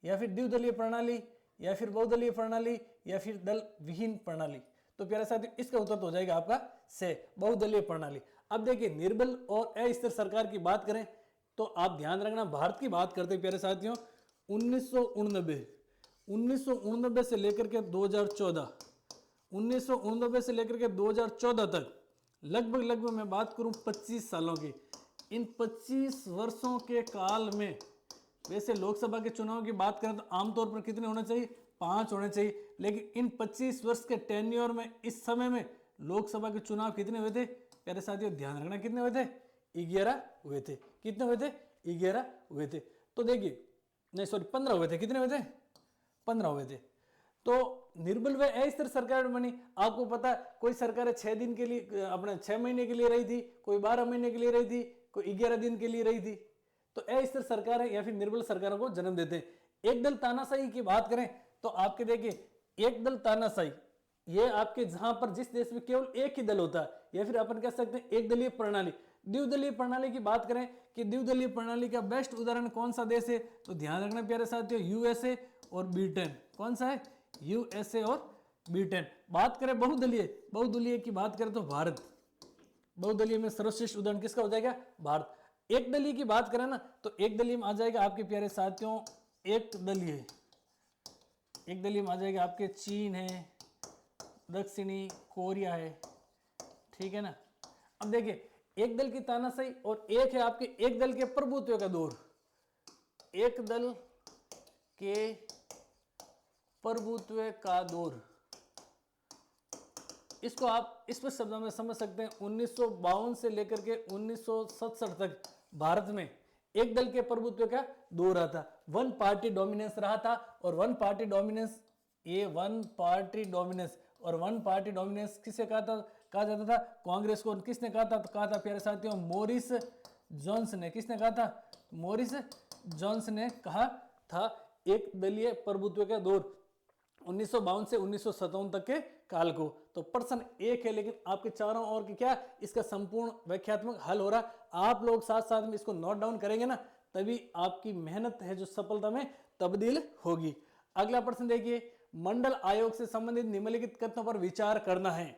या फिर द्विदलीय प्रणाली या फिर बहुदलीय प्रणाली या फिर दल विहीन प्रणाली। तो प्यारे साथियों इसका उत्तर तो हो जाएगा आपका से बहुदलीय प्रणाली। अब देखिए निर्बल और अस्थिर सरकार की बात करें तो आप ध्यान रखना, भारत की बात करते हैं प्यारे साथियों 1989 से लेकर के 2014, 1989 से लेकर के 2014 तक लगभग मैं बात करूं 25 सालों की। इन 25 वर्षों के काल में, वैसे लोकसभा के चुनाव की बात करें तो आमतौर पर कितने होने चाहिए? 5 होने चाहिए, लेकिन इन 25 वर्ष के टेन्योर में इस समय में लोकसभा के चुनाव कितने हुए थे प्यारे साथियों? ध्यान रखना कितने हुए थे? 11 हुए थे। कितने हुए थे? 11 हुए थे। तो देखिए नहीं सॉरी 15 हुए थे। कितने हुए थे? 15 हुए थे। तो निर्बल व अस्थिर सरकार बनी। आपको पता कोई सरकार 6 दिन के लिए अपने 6 महीने के लिए रही थी, कोई 12 महीने के लिए रही थी, कोई 11 दिन के लिए रही थी। तो अस्थिर सरकार है या फिर निर्बल सरकारों को जन्म देते हैं। एक दल तानाशाही की बात करें तो आपके देखिए एक दल तानाशाही ये आपके जहां पर जिस देश में केवल एक ही दल होता है या फिर अपन कह सकते हैं एक दलीय प्रणाली। द्विदलीय प्रणाली की बात करें कि द्विदलीय प्रणाली का बेस्ट उदाहरण कौन सा देश है? तो ध्यान रखना प्यारे साथियों यूएसए और ब्रिटेन। कौन सा है? यूएसए और ब्रिटेन। बात करें बहुदलीय की बात करें तो भारत। बहुदलीय में सर्वश्रेष्ठ उदाहरण किसका हो जाएगा? भारत। एक दलीय की बात करें ना तो एक दलीय में आ जाएगा आपके प्यारे साथियों, एक दलीय में आ जाएगा आपके चीन है, दक्षिणी कोरिया है, ठीक है ना। अब देखिए एक दल की तानाशाही और एक है आपके एक दल के प्रभुत्व का दौर। एक दल के प्रभुत्व का दौर, इसको आप इस पर शब्दों में समझ सकते हैं। 1952 से लेकर के 1967 तक भारत में एक दल के प्रभुत्व का दौर रहा था, वन पार्टी डोमिनेंस रहा था। और वन पार्टी डोमिनेंस, ये वन पार्टी डोमिनेंस और वन पार्टी डोमिनेंस किसे कहा जाता था? कांग्रेस को। किसने कहा था? तो कहा था प्यारे साथियों मोरिस जोन्स ने। किसने कहा था? मोरिस जोन्स ने कहा था एक दलीय प्रभुत्व का दौर 1952 से 1957 तक के काल को। तो प्रश्न एक है, लेकिन आपके चारों ओर की क्या इसका संपूर्ण व्याख्यात्मक हल हो रहा। आप लोग साथ साथ में इसको नोट डाउन करेंगे ना, तभी आपकी मेहनत है जो सफलता में तब्दील होगी। अगला प्रश्न देखिए, मंडल आयोग से संबंधित निम्नलिखित कथनों पर विचार करना है।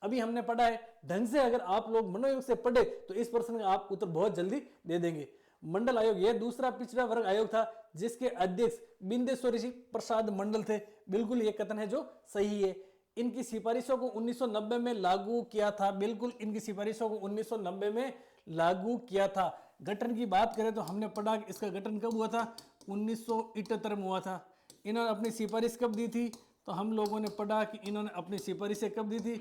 अभी हमने पढ़ा है, ढंग से अगर आप लोग मंडल आयोग से पढ़े तो इस प्रश्न का आप उत्तर बहुत जल्दी दे देंगे। मंडल आयोग यह दूसरा पिछड़ा वर्ग आयोग था जिसके अध्यक्ष बिंदेश्वरी प्रसाद मंडल थे। बिल्कुल ये कथन है जो सही है। इनकी सिफारिशों को 1990 में लागू किया था। बिल्कुल इनकी सिफारिशों को 1990 में लागू किया था। गठन की बात करें तो हमने पढ़ा कि इसका गठन कब हुआ था? 1978 में हुआ था। इन्होंने अपनी सिफारिश कब दी थी? तो हम लोगों ने पढ़ा कि इन्होंने अपनी सिफारिशें कब दी थी?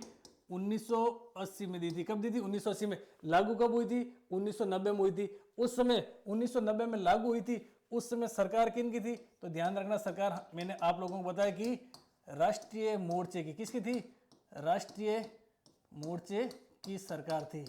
1980 में दी थी। कब दी थी? 1980 में। लागू कब हुई थी? 1990 में हुई थी। उस समय 1990 में लागू हुई थी। उस समय सरकार किनकी थी? तो ध्यान रखना, सरकार मैंने आप लोगों को बताया कि राष्ट्रीय मोर्चे की। किसकी थी? राष्ट्रीय मोर्चे की सरकार थी।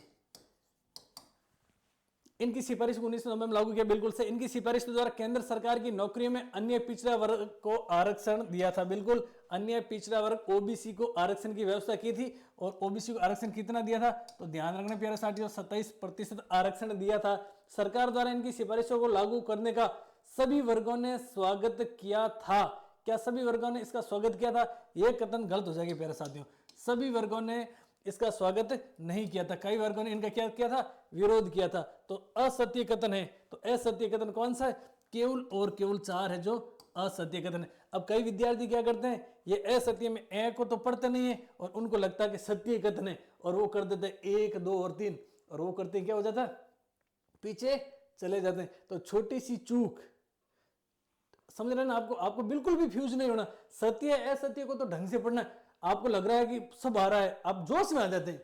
इनकी सिफारिश को 1990 में लागू किया। बिल्कुल से इनकी सिफारिश के द्वारा केंद्र सरकार की नौकरियों में अन्य पिछड़ा वर्ग को आरक्षण दिया था। बिल्कुल अन्य पिछड़ा वर्ग ओबीसी को आरक्षण की व्यवस्था की थी। और ओबीसी को आरक्षण कितना दिया था? तो ध्यान रखना प्यारे साथियों, 27% आरक्षण दिया था। सरकार द्वारा इनकी सिफारिशों को लागू करने का सभी वर्गों ने स्वागत किया था। क्या सभी वर्गों ने इसका स्वागत किया था? यह कथन गलत हो जाएगा प्यारे साथियों। सभी वर्गों ने इसका स्वागत नहीं किया था। कई वर्गों ने इनका क्या किया था? विरोध किया था। तो असत्य कथन है। तो असत्य कथन कौन सा है? केवल और केवल 4 है जो असत्य कथन है। अब कई विद्यार्थी क्या करते हैं, ये असत्य में ए को तो पढ़ते नहीं है और उनको लगता है कि सत्य कथन है और वो कर देते हैं 1, 2 और 3 और वो करते क्या हो जाता है? पीछे चले जाते हैं। तो छोटी सी चूक, समझ रहे ना? आपको बिल्कुल भी फ्यूज नहीं होना। सत्य असत्य को तो ढंग से पढ़ना। आपको लग रहा है कि सब आ रहा है, आप जोश में आ जाते हैं।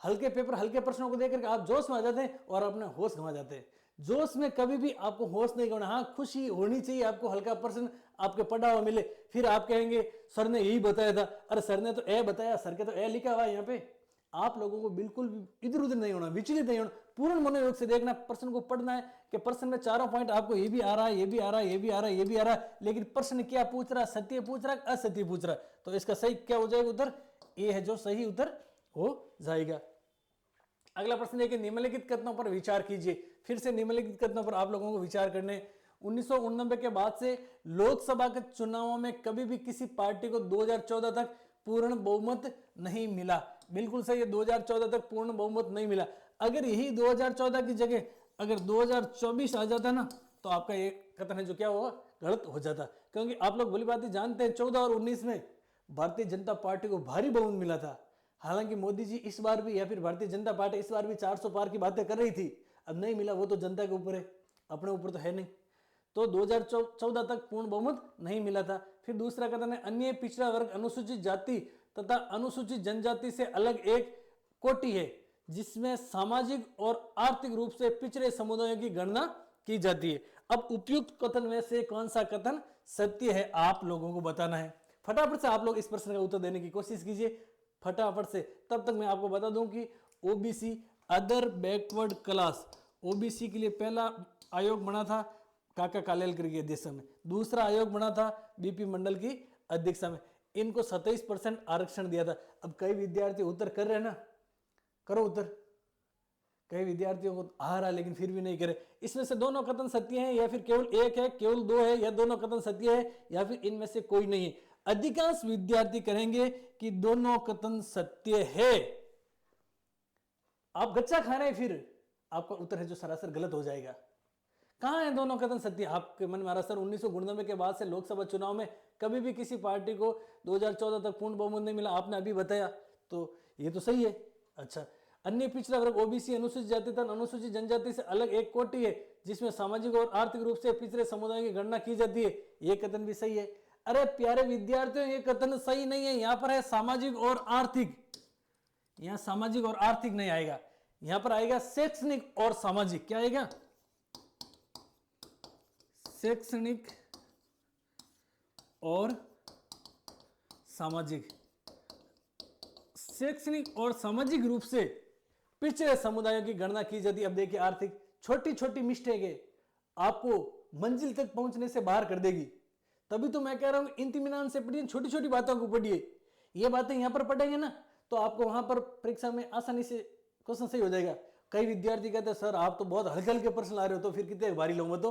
हल्के पेपर हल्के प्रश्नों को देकर आप जोश में आ जाते हैं और अपना होश गंवा जाते हैं। जोश में कभी भी आपको होश नहीं गंवाना। हाँ, खुशी होनी चाहिए आपको, हल्का प्रश्न आपके पढ़ा हुआ मिले। फिर आप कहेंगे सर ने यही बताया था। अरे सर ने तो ए बताया, सर के तो ए लिखा हुआ है यहाँ पे। आप लोगों को बिल्कुल भी इधर उधर नहीं होना, विचलित नहीं होना, पूर्ण मनोयोग से देखना, प्रश्न को पढ़ना है कि प्रश्न में चारों पॉइंट आपको ये भी आ रहा है, ये भी आ रहा है, ये भी आ रहा है, ये भी आ रहा है, लेकिन प्रश्न क्या पूछ रहा है? सत्य पूछ रहा है, असत्य पूछ रहा है। तो इसका सही क्या हो जाएगा उत्तर? ए है जो सही उत्तर हो जाएगा। अगला प्रश्न देखिए, निम्नलिखित कथनों पर विचार कीजिए। फिर से निम्नलिखित कथनों पर आप लोगों को विचार करने। 1989 के बाद से लोकसभा के चुनावों में कभी भी किसी पार्टी को 2014 तक पूर्ण बहुमत नहीं मिला। बिल्कुल सही है, 2014 तक पूर्ण बहुमत नहीं मिला। अगर यही 2014 की जगह अगर 2024 आ जाता ना, तो आपका ये कथन है जो क्या होगा? गलत हो जाता। क्योंकि आप लोग भली बात जानते हैं 14 और 19 में भारतीय जनता पार्टी को भारी बहुमत मिला था। हालांकि मोदी जी इस बार भी या फिर भारतीय जनता पार्टी इस बार भी 400 पार की बातें कर रही थी। अब नहीं मिला, वो तो जनता के ऊपर है, अपने ऊपर तो है नहीं। तो 2014 तक पूर्ण बहुमत नहीं मिला था। फिर दूसरा कथन है, अन्य पिछड़ा वर्ग अनुसूचित जाति तथा अनुसूचित जनजाति से अलग एक कोटि है जिसमें सामाजिक और आर्थिक रूप से पिछड़े समुदायों की गणना की जाती है। अब उपयुक्त कथन में से कौन सा कथन सत्य है आप लोगों को बताना है। फटाफट से आप लोग इस प्रश्न का उत्तर देने की कोशिश कीजिए, फटाफट से। तब तक मैं आपको बता दूं कि OBC other backward class, OBC के लिए पहला आयोग बना था काका कालेलकर की अध्यक्षता में, दूसरा आयोग बना था बीपी मंडल की अध्यक्षता में। इनको 27% आरक्षण दिया था। अब कई विद्यार्थी उत्तर कर रहे हैं ना, करो उत्तर। कई विद्यार्थियों को आ रहा लेकिन फिर भी नहीं करे। इसमें से दोनों कथन सत्य हैं या फिर केवल एक है, केवल 2 है, या दोनों कथन सत्य है या फिर इनमें से कोई नहीं है। अधिकांश विद्यार्थी कहेंगे कि दोनों कथन सत्य है। आप गच्चा खा रहे हैं, फिर आपका उत्तर है जो सरासर गलत हो जाएगा। कहाँ है दोनों कथन सत्य आपके मन में आ रहा? सर 1999 के बाद से लोकसभा चुनाव में कभी भी किसी पार्टी को 2014 तक पूर्ण बहुमत नहीं मिला, आपने अभी बताया, तो ये तो सही है। अच्छा, अन्य पिछड़ा वर्ग ओबीसी अनुसूचित जाति तथा अनुसूचित जनजाति से अलग एक कोटि है जिसमें सामाजिक और आर्थिक रूप से पिछड़े समुदायों की गणना की जाती है, ये कथन भी सही है। अरे प्यारे विद्यार्थियों, ये कथन सही नहीं है, यहाँ पर है सामाजिक और आर्थिक, यहाँ सामाजिक और आर्थिक नहीं आएगा, यहाँ पर आएगा शैक्षणिक और सामाजिक। क्या आएगा? शैक्षणिक और सामाजिक। शैक्षणिक और सामाजिक रूप से पिछड़े समुदायों की गणना की जाती है। अब देखिए, आर्थिक छोटी छोटी मिस्टेक है आपको मंजिल तक पहुंचने से बाहर कर देगी। तभी तो मैं कह रहा हूं इत्मीनान से पढ़िए, छोटी छोटी बातों को पढ़िए। ये बातें यहां पर पढ़ेंगे ना तो आपको वहां पर परीक्षा में आसानी से क्वेश्चन सही हो जाएगा। कई विद्यार्थी कहते हैं सर आप तो बहुत हल्के हल्के प्रश्न ला रहे हो, तो फिर कितने भारी लाऊं मैं? तो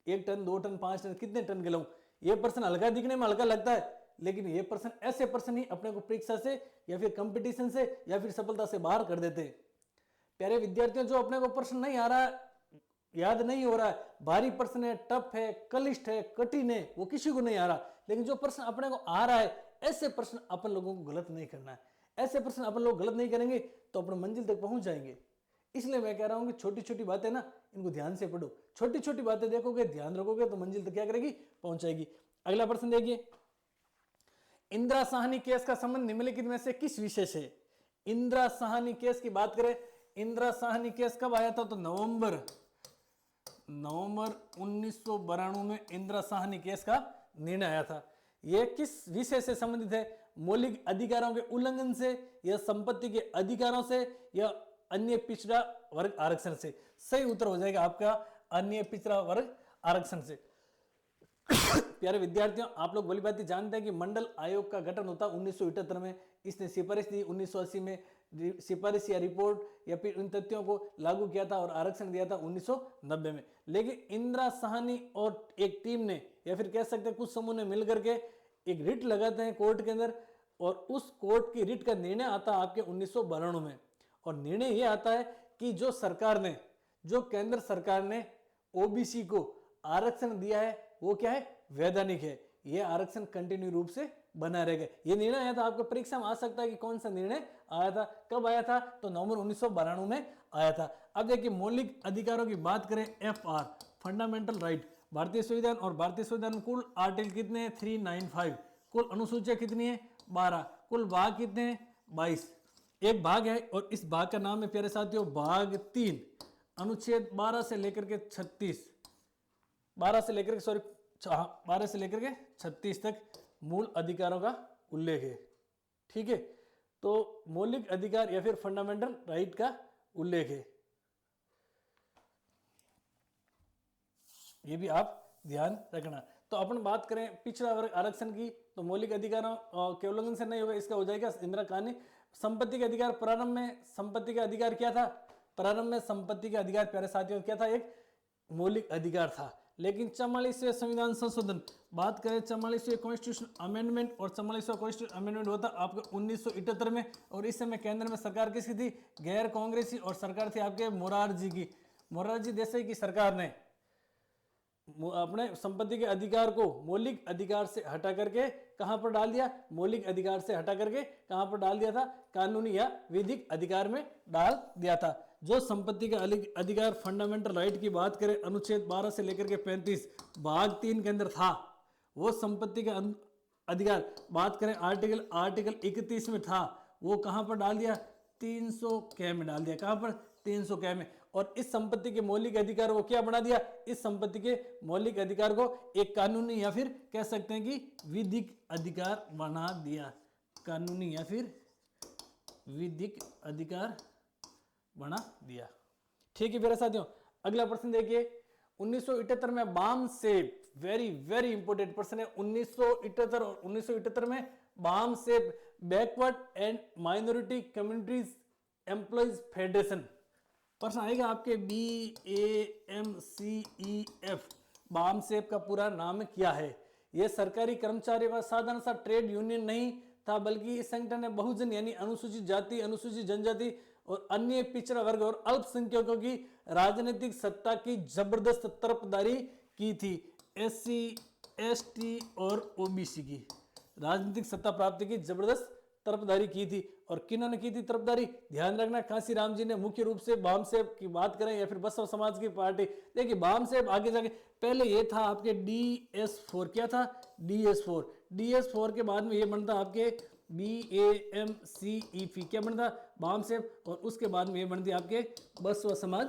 1 टन 2 टन 5 टन कितने टन के लाऊं? ये प्रश्न हल्का दिखने में हल्का लगता है, लेकिन ये प्रश्न ऐसे प्रश्न ही अपने को परीक्षा से या फिर कंपटीशन से या फिर सफलता से बाहर कर देते हैं। प्यारे विद्यार्थियों, जो अपने को प्रश्न नहीं आ रहा है, याद नहीं हो रहा है, भारी प्रश्न है, टफ है, क्लिष्ट है, कठिन है, वो किसी को नहीं आ रहा, लेकिन जो प्रश्न अपने को आ रहा है, ऐसे प्रश्न अपन लोगों को गलत नहीं करना है। ऐसे प्रश्न अपन लोग गलत नहीं करेंगे तो अपने मंजिल तक पहुंच जाएंगे। इसलिए मैं कह रहा हूं कि छोटी छोटी बातें ना, इनको ध्यान से पढ़ो। छोटी छोटी बातें देखोगे, ध्यान रखोगे तो मंजिल तक क्या करेगी? पहुंचाएगी। अगला प्रश्न देखिए, इंदिरा साहनी केस का संबंध निम्नलिखित में से किस विषय से? इंदिरा साहनी केस की बात करें, इंदिरा साहनी केस कब आया था? तो नवंबर 1992 में इंदिरा साहनी केस का निर्णय आया था। यह किस विषय से संबंधित है? मौलिक अधिकारों के उल्लंघन से, या संपत्ति के अधिकारों से, या अन्य पिछड़ा वर्ग आरक्षण से? सही उत्तर हो जाएगा आपका अन्य पिछड़ा वर्ग आरक्षण से। प्यारे विद्यार्थियों, आप लोग भली भांति जानते हैं कि मंडल आयोग का गठन होता 1978 में। इसने सिफारिश दी 1980 में, सिफारिश या रिपोर्ट या फिर उन तथ्यों को लागू किया था और आरक्षण दिया था 1990 में। लेकिन इंदिरा साहनी और एक टीम ने, या फिर कह सकते हैं कुछ समूह ने मिलकर के एक रिट लगाते हैं कोर्ट के अंदर, और उस कोर्ट की रिट का निर्णय आता है आपके 1992 में। और निर्णय ये आता है कि जो सरकार ने, जो केंद्र सरकार ने ओबीसी को आरक्षण दिया है वो क्या है? वैधानिक है। ये आरक्षण कंटिन्यू रूप से बना रहेगा। ये निर्णय आया था, आपको परीक्षा में आ सकता है कि कौन सा निर्णय आया था, कब आया था? तो नवंबर 1992 में आया था। अब देखिए, मौलिक अधिकारों की बात करें, FR फंडामेंटल राइट, भारतीय संविधान, और भारतीय संविधान में कुल आर्टिकल कितने हैं? 395। कुल अनुसूचियां कितनी है? 12। कुल भाग कितने हैं? 22। एक भाग है और इस भाग का नाम है प्यारे साथियों भाग 3, अनुच्छेद 12 से लेकर के 36, 12 से लेकर के 36 तक मूल अधिकारों का उल्लेख है। ठीक है, तो मौलिक अधिकार या फिर फंडामेंटल राइट का उल्लेख है, ये भी आप ध्यान रखना। तो अपन बात करें पिछड़ा वर्ग आरक्षण की, तो मौलिक अधिकारों के उल्लंघन से नहीं होगा, इसका हो जाएगा इंदिरा कानून। संपत्ति के अधिकार, प्रारंभ में संपत्ति का अधिकार क्या था? प्रारंभ में संपत्ति का अधिकार प्यारे साथियों क्या था? एक मौलिक अधिकार था। लेकिन 44वें संविधान संशोधन, बात करें 44वें कॉन्स्टिट्यूशन अमेंडमेंट, और 44वां कॉन्स्टिट्यूशन अमेंडमेंट होता आपके 1978 में, और इस समय केंद्र में सरकार किसकी थी? गैर कांग्रेसी, और सरकार थी आपके मोरारजी की। मोरारजी देसाई की सरकार ने अपने संपत्ति के अधिकार को मौलिक अधिकार से हटा करके कहां पर डाल दिया? मौलिक अधिकार से हटा करके कहां पर डाल दिया था? कानूनी या विधिक अधिकार में डाल दिया था। जो संपत्ति का अधिकार फंडामेंटल राइट की बात करें, अनुच्छेद 12 से लेकर के 35 भाग 3 के अंदर था, वो संपत्ति का अधिकार बात करें आर्टिकल 31 में था, वो कहां पर डाल दिया? 300 क में डाल दिया। कहां पर? 300 क में। और इस संपत्ति के मौलिक अधिकार को क्या बना दिया? इस संपत्ति के मौलिक अधिकार को एक कानूनी या फिर कह सकते हैं कि विधिक अधिकार बना दिया। कानूनी या फिर विधिक अधिकार बना दिया। ठीक है मेरे साथियों, अगला प्रश्न देखिए, 1978 में BAMCEF, very very important प्रश्न है। 1978 और 1978 में BAMCEF, backward and minority communities employees federation, प्रश्न आएगा आपके BAMCEF। बाम सेप का पूरा नाम क्या है? यह सरकारी कर्मचारियों का साधारण सा ट्रेड यूनियन नहीं था, बल्कि इस संगठन ने बहुजन यानी अनुसूचित जाति, अनुसूचित जनजाति और अन्य पिछड़ा वर्ग और अल्पसंख्यकों की राजनीतिक सत्ता की जबरदस्त तरफदारी की थी। एससी, एसटी और ओबीसी की राजनीतिक सत्ता प्राप्ति की जबरदस्त तरफदारी की थी। और किन्होंने की थी तरफदारी? ध्यान रखना, कांसीराम जी ने मुख्य रूप से बामसेब की बात करें या फिर बसव समाज की पार्टी। देखिए बामसेब आगे जाके, पहले ये था आपके DS4, क्या था? DS4 के बाद में ये बनता आपके BAMCEP, क्या बनता? बामसेब। और उसके बाद में ये बनती आपके बसव समाज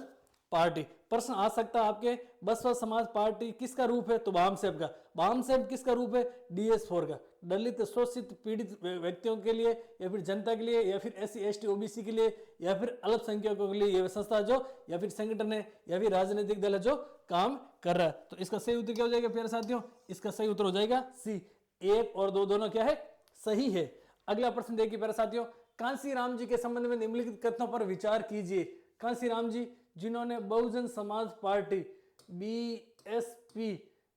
पार्टी। प्रश्न आ सकता है आपके, बसव समाज पार्टी किसका रूप है? तो बामसेब का। बामसेब किसका रूप है? DS4 का। दलित, शोषित, पीड़ित व्यक्तियों के लिए या फिर जनता के लिए या फिर SC, ST, OBC के लिए या फिर अल्पसंख्यकों के लिए ये संस्था जो या फिर संगठन है या फिर राजनीतिक दल है जो काम कर रहा है। तो इसका सही उत्तर क्या हो जाएगा प्यारे साथियों? इसका सही उत्तर हो जाएगा सी। 1 और 2 दोनों क्या है? सही है। अगला प्रश्न देखिए प्यारे साथियों, कांसीराम जी के संबंध में निम्नलिखित कथनों पर विचार कीजिए। कांसीराम जी जिन्होंने बहुजन समाज पार्टी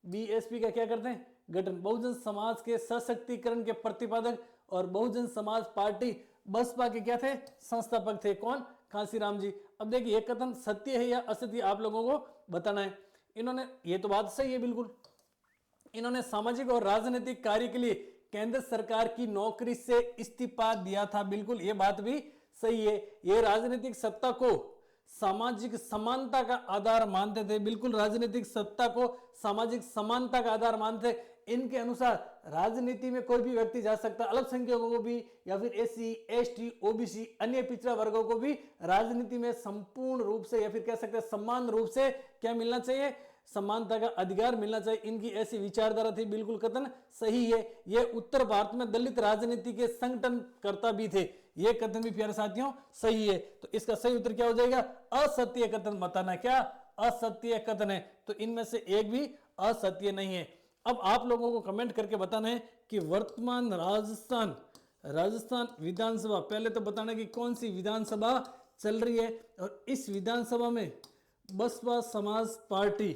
BSP का क्या करते हैं? गठन। बहुजन समाज के सशक्तिकरण के प्रतिपादक और बहुजन समाज पार्टी बसपा के क्या थे? संस्थापक थे। कौन? कांसीराम जी। अब देखिए ये कथन सत्य है या असत्य आप लोगों को बताना है। इन्होंने, ये तो बात सही है बिल्कुल, इन्होंने सामाजिक और राजनीतिक कार्य के लिए केंद्र सरकार की नौकरी से इस्तीफा दिया था। बिल्कुल ये बात भी सही है। ये राजनीतिक सत्ता को सामाजिक समानता का आधार मानते थे। बिल्कुल राजनीतिक सत्ता को सामाजिक समानता का आधार मानते थे। इनके अनुसार राजनीति में कोई भी व्यक्ति जा सकता, अल्पसंख्यकों को भी या फिर SC, ST, OBC अन्य पिछड़ा वर्गों को भी राजनीति में संपूर्ण रूप से या फिर कह सकते हैं समान रूप से क्या मिलना चाहिए? समानता का अधिकार मिलना चाहिए। इनकी ऐसी विचारधारा थी। बिल्कुल कथन सही है। ये उत्तर भारत में दलित राजनीति के संगठनकर्ता भी थे। ये कथन भी प्यारे साथियों सही है। तो इसका सही उत्तर क्या हो जाएगा? असत्य कथन बताना। क्या? असत्य कथन है। तो इनमें से एक भी असत्य नहीं है। अब आप लोगों को कमेंट करके बताना है कि वर्तमान राजस्थान विधानसभा, पहले तो बताना कि कौन सी विधानसभा चल रही है और इस विधानसभा में बसपा समाज पार्टी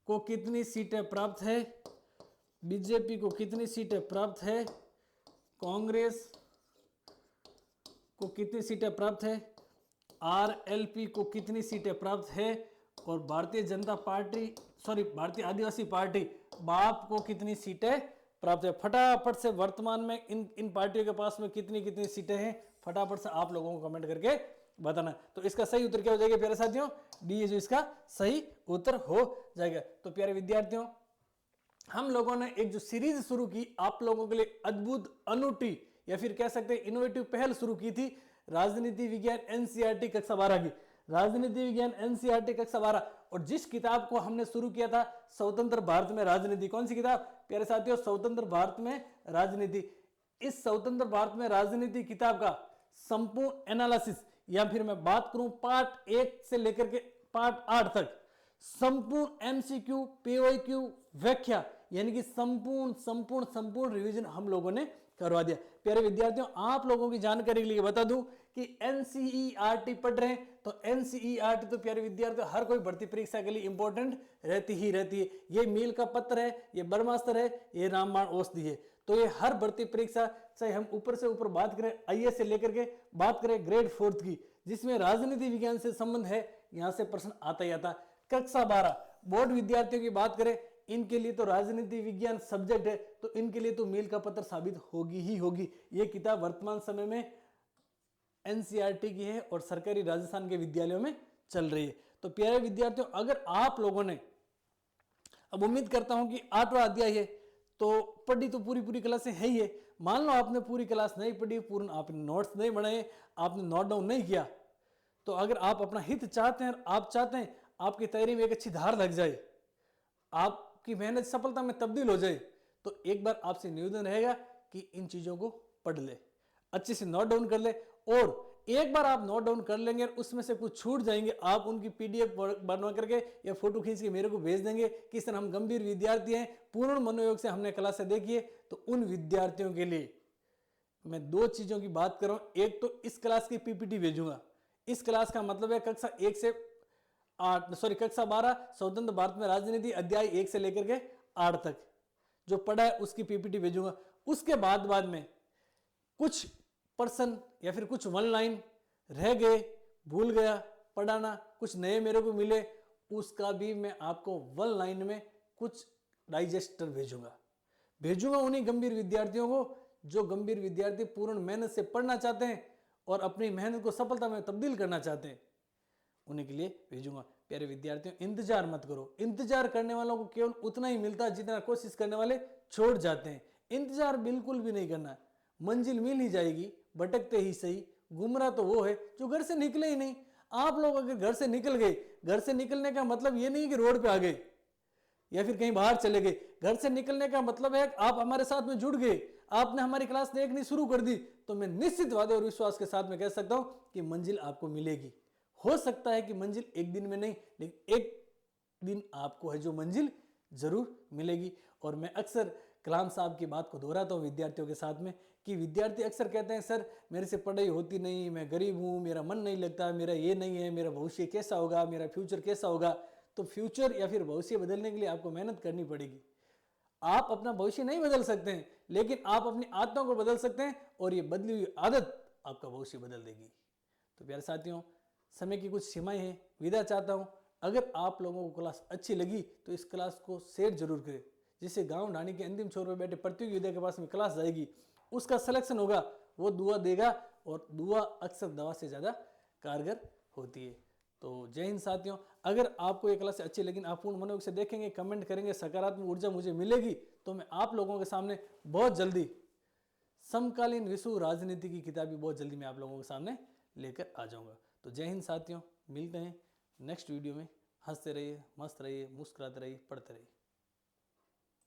को कितनी सीटें प्राप्त है, बीजेपी को कितनी सीटें प्राप्त है, कांग्रेस को कितनी सीटें प्राप्त है, RLP को कितनी सीटें प्राप्त है और भारतीय आदिवासी पार्टी BAP को कितनी सीटें प्राप्त है। फटाफट से वर्तमान में इन पार्टियों के पास में कितनी कितनी सीटें हैं, फटाफट से आप लोगों को कमेंट करके बताना। तो इसका सही उत्तर क्या हो जाएगा प्यारे साथियों? डी है जो इसका सही उत्तर हो जाएगा। तो प्यारे विद्यार्थियों, हम लोगों ने एक जो सीरीज शुरू की आप लोगों के लिए, अद्भुत, अनूठी या फिर कह सकते हैं इनोवेटिव पहल शुरू की थी राजनीति विज्ञान NCERT कक्षा 12 की। राजनीति विज्ञान NCERT कक्षा 12, और जिस किताब को हमने शुरू किया था स्वतंत्र भारत में राजनीति, कौन सी किताब प्यारे साथियों? स्वतंत्र भारत में राजनीति। इस स्वतंत्र भारत में राजनीति किताब का संपूर्ण एनालिसिस, या फिर मैं बात करूं पार्ट 1 से लेकर के पार्ट 8 तक, संपूर्ण MCQ, PYQ व्याख्या, यानी कि संपूर्ण रिवीजन हम लोगों ने करवा दिया। प्यारे विद्यार्थियों, आप लोगों की जानकारी के लिए बता दूं कि NCERT पढ़ रहे हैं तो NCERT तो प्यारे विद्यार्थियों हर कोई भर्ती परीक्षा के लिए इंपॉर्टेंट रहती है। ये मील का पत्र है, ये ब्रह्मास्त्र है, ये रामबाण औषधि है। तो ये हर भर्ती परीक्षा, चाहे हम ऊपर से ऊपर बात करें IAS से लेकर के बात करें ग्रेड 4 की, जिसमें राजनीति विज्ञान से संबंध है, यहां से प्रश्न आता ही आता। कक्षा 12 बोर्ड विद्यार्थियों की बात करें, इनके लिए तो राजनीति विज्ञान सब्जेक्ट है, तो इनके लिए तो मील का पत्र साबित होगी ही होगी। ये किताब वर्तमान समय में NCERT की है और सरकारी राजस्थान के विद्यालयों में चल रही है। तो प्यारे विद्यार्थियों, अगर आप लोगों ने, अब उम्मीद करता हूं कि 8वां अध्याय है तो पढ़ी तो पूरी क्लास है ही है। मान लो आपने पूरी क्लास नहीं पढ़ी, पूर्ण आपने नोट्स नहीं बनाए, आपने नोट डाउन नहीं किया, तो अगर आप अपना हित चाहते हैं, आप चाहते हैं आपकी तैयारी में एक अच्छी धार लग जाए, आपकी मेहनत सफलता में तब्दील हो जाए, तो एक बार आपसे निवेदन रहेगा कि इन चीजों को पढ़ ले, अच्छे से नोट डाउन कर ले। और एक बार आप नोट डाउन कर लेंगे और उसमें से कुछ छूट जाएंगे, आप उनकी PDF बनवा करके या फोटो खींच के मेरे को भेज देंगे कि सर हम गंभीर विद्यार्थी हैं, पूर्ण मनोयोग से हमने क्लासें देखी है। तो उन विद्यार्थियों के लिए मैं 2 चीजों की बात कर रहा हूं। एक तो इस क्लास की PPT भेजूंगा। इस क्लास का मतलब है कक्षा 12 स्वतंत्र भारत में राजनीति अध्याय 1 से लेकर के 8 तक जो पढ़ा है उसकी PPT भेजूंगा। उसके बाद में कुछ पर्सन या फिर कुछ 1 लाइन रह गए, भूल गया पढ़ाना, कुछ नए मेरे को मिले, उसका भी मैं आपको वन लाइन में कुछ डाइजेस्टर भेजूंगा उन्हीं गंभीर विद्यार्थियों को, जो गंभीर विद्यार्थी पूर्ण मेहनत से पढ़ना चाहते हैं और अपनी मेहनत को सफलता में तब्दील करना चाहते हैं, उन्हीं के लिए भेजूंगा। प्यारे विद्यार्थियों, इंतजार मत करो। इंतजार करने वालों को केवल उतना ही मिलता है जितना कोशिश करने वाले छोड़ जाते हैं। इंतजार बिल्कुल भी नहीं करना, मंजिल मिल ही जाएगी, भटकते ही सही। गुमराह तो वो है जो घर से निकले ही नहीं। आप लोग अगर घर से निकल गए, घर से निकलने का मतलब ये नहीं कि रोड पे आ गए या फिर कहीं बाहर चले गए। घर से निकलने का मतलब है आप हमारे साथ में जुड़ गए, आपने हमारी क्लास देखनी शुरू कर दी, तो मैं निश्चित वादे और विश्वास के साथ में कह सकता हूं कि मंजिल आपको मिलेगी। हो सकता है कि मंजिल एक दिन में नहीं, लेकिन एक दिन आपको है जो मंजिल जरूर मिलेगी। और मैं अक्सर कलाम साहब की बात को दोहराता हूँ विद्यार्थियों के साथ में, कि विद्यार्थी अक्सर कहते हैं सर मेरे से पढ़ाई होती नहीं, मैं गरीब हूँ, मेरा मन नहीं लगता, मेरा ये नहीं है, मेरा भविष्य कैसा होगा, मेरा फ्यूचर कैसा होगा। तो फ्यूचर या फिर भविष्य बदलने के लिए आपको मेहनत करनी पड़ेगी। आप अपना भविष्य नहीं बदल सकते हैं, लेकिन आप अपनी आदतों को बदल सकते हैं, और ये बदली हुई आदत आपका भविष्य बदल देगी। तो प्यारे साथियों, समय की कुछ सीमाएं हैं, विदा चाहता हूं। अगर आप लोगों को क्लास अच्छी लगी तो इस क्लास को शेयर जरूर करें, जिससे गांव ढाणी के अंतिम छोर पर बैठे प्रतियोगी विद्या के पास में क्लास जाएगी, उसका सिलेक्शन होगा, वो दुआ देगा, और दुआ अक्सर दवा से ज़्यादा कारगर होती है। तो जय हिंद साथियों। अगर आपको ये क्लास अच्छी लगी, आप पूर्ण मनोयोग से देखेंगे, कमेंट करेंगे, सकारात्मक ऊर्जा मुझे मिलेगी, तो मैं आप लोगों के सामने बहुत जल्दी समकालीन विश्व राजनीति की किताब भी बहुत जल्दी मैं आप लोगों के सामने लेकर आ जाऊंगा। तो जय हिंद साथियों, मिलते हैं नेक्स्ट वीडियो में। हंसते रहिए, मस्त रहिए, मुस्कुराते रहिए, पढ़ते रहिए।